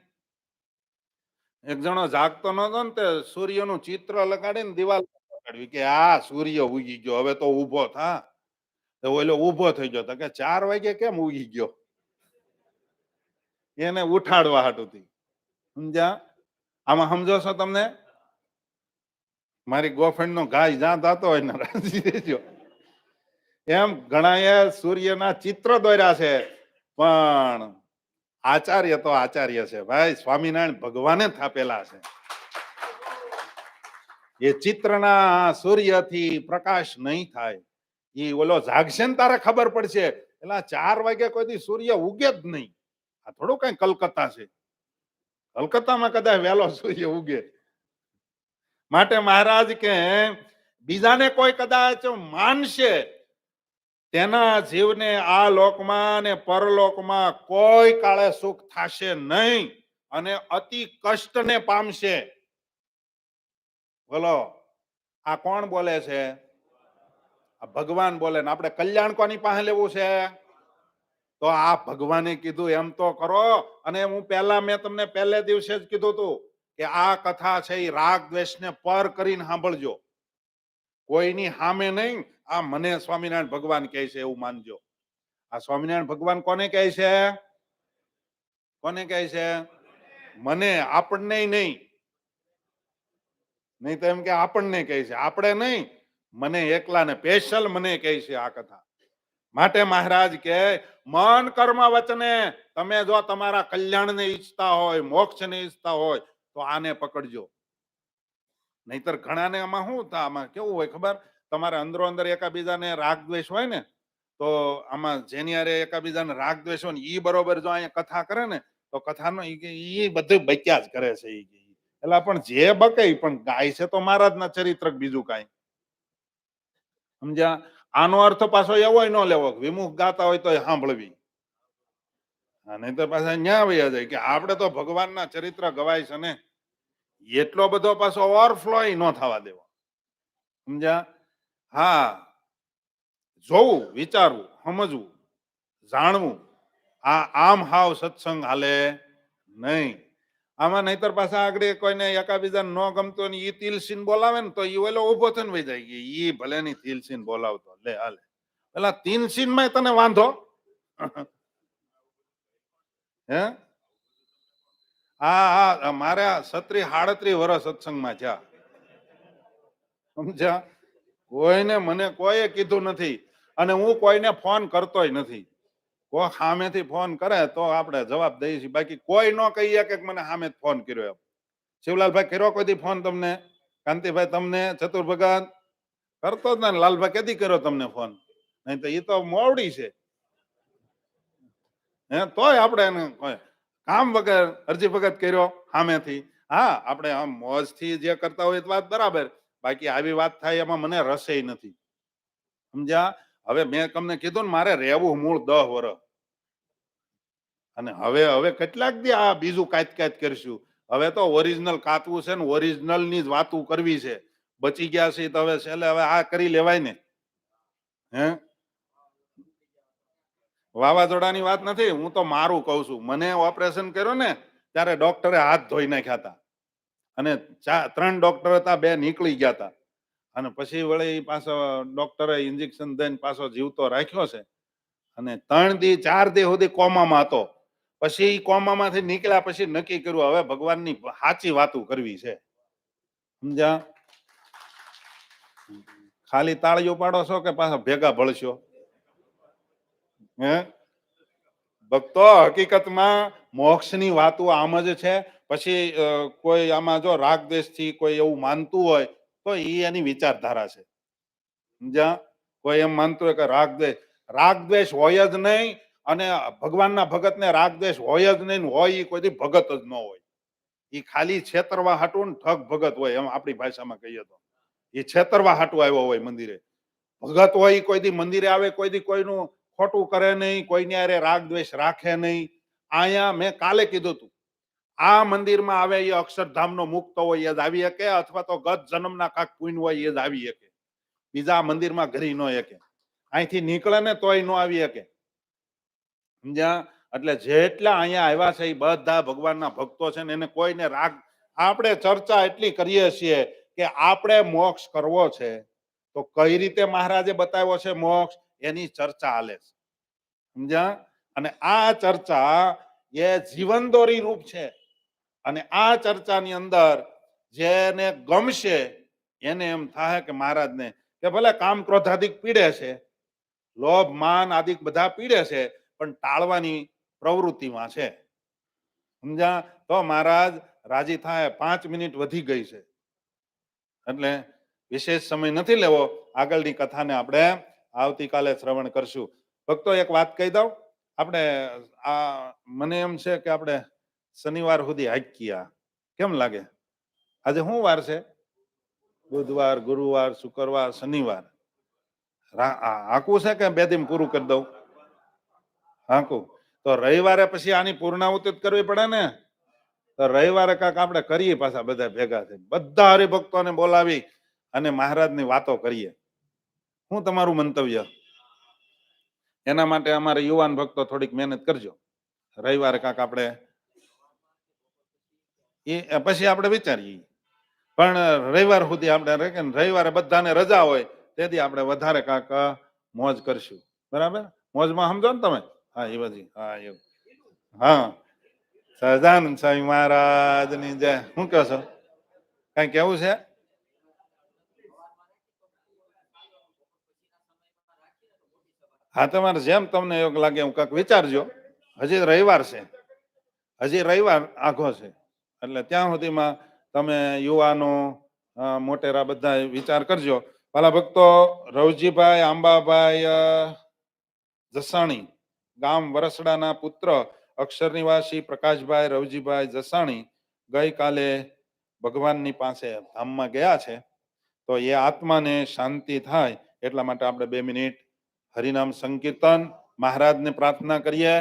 એક જણો જાગતો નતો ને તે સૂર્યનું ચિત્ર લગાડીને દિવાલ લગાડ્યું કે આ સૂર્ય ઉગી ગયો, હવે તો ઉભો થા. ઓલો ઉભો થઈ ગયો તો કે 4 વાગે કેમ ઉગી ગયો? એને ઉઠાડવા હાટુથી. સમજ્યા? આમાં સમજો છો તમને? મારી ગોફેન્ડ નો ગાય જ્યાં થતો હોય ને રાજી રહેજો. એમ ઘણાએ સૂર્યના ચિત્ર દોર્યા છે, પણ આચાર્ય તો આચાર્ય છે ભાઈ. સ્વામિનારાયણ ભગવાને થાપેલા છે. એ ચિત્રના સૂર્યથી પ્રકાશ નહીં થાય. એ ઓલો જાગશે ને તારે ખબર પડશે એટલે 4 વાગે કોઈ દી સૂર્ય ઉગે જ નહીં. આ થોડું કઈ કલકત્તા છે. કલકત્તામાં કદાચ વહેલો સૂર્ય ઉગે. માટે મહારાજ કે બીજાને કોઈ કદાચ માનશે, તેના જીવને આ લોકમાં ને પરલોકમાં કોઈ કાળે સુખ થશે નહીં અને અતિ કષ્ટને પામશે. બોલો, આ કોણ બોલે છે? આ ભગવાન બોલે ને આપણે કલ્યાણ કોની પાસે લેવું છે? તો આ ભગવાને કીધું એમ તો કરો. અને હું પહેલા મેં તમને પહેલે દિવસે જ કીધું હતું કે આ કથા છે એ રાગ દ્વેષને પર કરીને સાંભળજો, કોઈની સામે નહીં. આ મને સ્વામિનારાયણ ભગવાન કહે છે એવું માનજો. આ સ્વામિનારાયણ ભગવાન કોને કહે છે? કોને કહે છે? મને, આપણને નહીં. નહીં તો એમ કે આપણને કહે છે, આપણે નહીં, મને એકલાને સ્પેશિયલ મને કહે છે આ કથા. માટે મહારાજ કે મન કર્મ વચને તમે જો તમારા કલ્યાણને ઈચ્છતા હોય, મોક્ષને ઈચ્છતા હોય તો આને પકડજો. નહીતર ઘણાને આમાં શું થાય, આમાં કેવું હોય ખબર, તમારે અંદરો અંદર એકાબીજાને રાગ દ્વેષ હોય ને, તો આમાં જેની હારે એકાબીજાને રાગ દ્વેષ હોય ને ઈ બરોબર જો અહીંયા કથા કરે ને તો કથાનો ઈ બધું બક્યા જ કરે છે. એટલે પણ જે બકે પણ ગાય છે તો મહારાજના ચરિત્ર, બીજું કાંઈ. સમજ્યા? આનો અર્થ પાછો એવો ન લેવો વિમુખ ગાતા હોય તો સાંભળવી, નહીં તો પાછા ન્યા વયા જાય કે આપણે તો ભગવાનના ચરિત્ર ગવાય છે ને. એટલો બધો પાછો ઓવરફ્લો ન થવા દેવો. સમજ્યા? હા, જોવું, વિચારવું, સમજવું, જાણવું. આ આમ હાવ સત્સંગ હાલે નહીં. આમાં નહીતર પાછા આગળ કોઈને એકાબીજાને ન ગમતો ને ઈ તિલસીન બોલાવે ને તો ઈ ઓલો ઉભો થઈને વહી જાય કે ઈ ભલે ની તિલસીન બોલાવતો લે હાલે. પેલા તિલસીન માં તને વાંધો હે? હા, મારે 37 વર્ષ સત્સંગમાં છે. સમજ્યા? કોઈને મને કોઈએ કીધું નથી અને હું કોઈને ફોન કરતોય નથી. કોઈ સામેથી ફોન કરે તો આપણે જવાબ દઈએ છીએ, બાકી કોઈ ન કહીએ કે મને સામે ફોન કર્યો. એમ શિવલાલભાઈ કર્યો કોઈ દી ફોન તમને? કાંતિભાઈ તમને? ચતુર ભગત કરતો જ ને? લાલભાઈ કેદી કર્યો તમને ફોન? નહીં તો એ તો મોવડી છે. હે તોય આપણે એને કામ વગર અરજી ભગત કર્યો સામેથી. હા, આપણે આમ મોજથી જે કરતા હોય વાત બરાબર, બાકી આવી વાત થાય એમાં મને રસે નથી. સમજ્યા? હવે મેં તમને કીધું ને મારે રહેવું મૂળ 10 વર્ષ, અને હવે કેટલાક દી આ બીજું કાચ કરશું. હવે તો ઓરિજિનલ કાતવું છે ને ઓરિજિનલ ની જ વાતું કરવી છે. બચી ગયા છે તો હવે છેલ્લે હવે આ કરી લેવાય ને. હે, વાવાઝોડાની વાત નથી, હું તો મારું કઉ છું. મને ઓપરેશન કર્યો ને ત્યારે ડોક્ટરે હાથ ધોઈ નાખ્યા હતા અને 3 ડોક્ટર હતા, 2 નીકળી ગયા હતા. અને પછી વળી પાછો ડોક્ટરે ઇન્જેક્શન દઈને પાછો જીવતો રાખ્યો છે. અને 3 દી 4 દી સુધી કોમામાં હતો. પછી કોમામાંથી નીકળ્યા પછી નક્કી કર્યું હવે ભગવાનની સાચી વાતું કરવી છે. સમજ્યા? ખાલી તાળીઓ પાડો છો કે પાછા ભેગા ભળશો? હે ભક્તો, હકીકતમાં મોક્ષની વાતો આમ જ છે. પછી કોઈ આમાં જો રાગ દ્વેષથી કોઈ એવું માનતું હોય તો એની વિચારધારા છે. સમજ્યા? કોઈ એમ માનતું હોય કે રાગ દ્વેષ હોય જ નહીં અને ભગવાનના ભગતને રાગ દ્વેષ હોય જ નહીં, હોય એ કોઈ ભગત જ ન હોય. એ ખાલી છેતરવા હાટું ને ઠગ ભગત હોય, એમ આપણી ભાષામાં કહીએ તો એ છેતરવા હાટું આવ્યો હોય મંદિરે. ભગત હોય કોઈ દી મંદિરે આવે, કોઈ દી કોઈનું ખોટું કરે નહીં, કોઈની હારે રાગ દ્વેષ રાખે નહીં. અહીંયા મેં કાલે કીધું હતું, આ મંદિરમાં આવે એ અક્ષરધામનો મુક્ત હોય એ જ આવી શકે, અથવા તો ગત જન્મના કાંક પુણ્ય હોય એ જ આવી શકે. બીજા મંદિરમાં ઘરી ન શકે. અહીંથી નીકળે ને તોય ન આવી શકે. સમજ્યા? એટલે જેટલા અહીંયા આવ્યા છે એ બધા ભગવાનના ભક્તો છે ને એને કોઈને રાગ. આપણે ચર્ચા એટલી કરીએ છીએ કે આપણે મોક્ષ કરવો છે તો કઈ રીતે મહારાજે બતાવ્યો છે મોક્ષ, એની ચર્ચા હાલે છે. સમજ્યા? અને આ ચર્ચા એ જીવનદોરી રૂપ છે. અને આ ચર્ચાની અંદર જેને ગમશે એને એમ થાય કે મહારાજને કે ભલે કામ ક્રોધાદિક પીડે છે, લોભ માન આદિક બધા પીડે છે, પણ ટાળવાની પ્રવૃત્તિમાં છે. સમજ્યા? તો મહારાજ રાજી થાય. 5 મિનિટ વધી ગઈ છે એટલે વિશેષ સમય નથી લેવો. આગળની કથાને આપણે આવતીકાલે શ્રવણ કરશું. ભક્તો એક વાત કહી દઉં, આપણે આ મને એમ છે કે આપણે શનિવાર સુધી હાંક્યા, કેમ લાગે? આજે શું વાર છે? બુધવાર, ગુરુવાર, શુક્રવાર, શનિવાર. હાંકવું છે કે બે દિન પૂરું કરી દઉં? હાંકું. તો રવિવારે પછી આની પૂર્ણાહુતિ કરવી પડે ને. તો રવિવારે કાંક આપણે કરીએ પાછા બધા ભેગા થઈ, બધા હરિભક્તોને બોલાવી અને મહારાજની વાતો કરીએ. શું તમારું મંતવ્ય? એના માટે અમારે યુવાન ભક્તો થોડીક મહેનત કરજો. રવિવારે કાંક આપણે એ પછી આપણે વિચારીએ. પણ રવિવાર સુધી આપણે રવિવારે બધાને રજા હોય તેથી આપણે વધારે કાંક મોજ કરશું. બરાબર? મોજમાં સમજો ને તમે? હા એ બધી. હા એવું. હા, સહજાનંદ સ્વામી મહારાજની જય. શું કહો છો? કઈ કેવું છે? હા, તમારે જેમ તમને યોગ્ય લાગે એમ કાંક વિચારજો. હજી રવિવાર છે, હજી રવિવાર આખો છે, એટલે ત્યાં સુધીમાં તમે યુવાનો મોટેરા બધા વિચાર કરજો. ભલા ભક્તો, રવજીભાઈ આંબાભાઈ જસાણી, ગામ વરસડાના પુત્ર અક્ષર નિવાસી પ્રકાશભાઈ રવજીભાઈ જસાણી ગઈકાલે ભગવાનની પાસે ધામમાં ગયા છે. તો એ આત્માને શાંતિ થાય એટલા માટે આપણે 2 મિનિટ હરિનામ સંકીર્તન મહારાજને પ્રાર્થના કરીએ.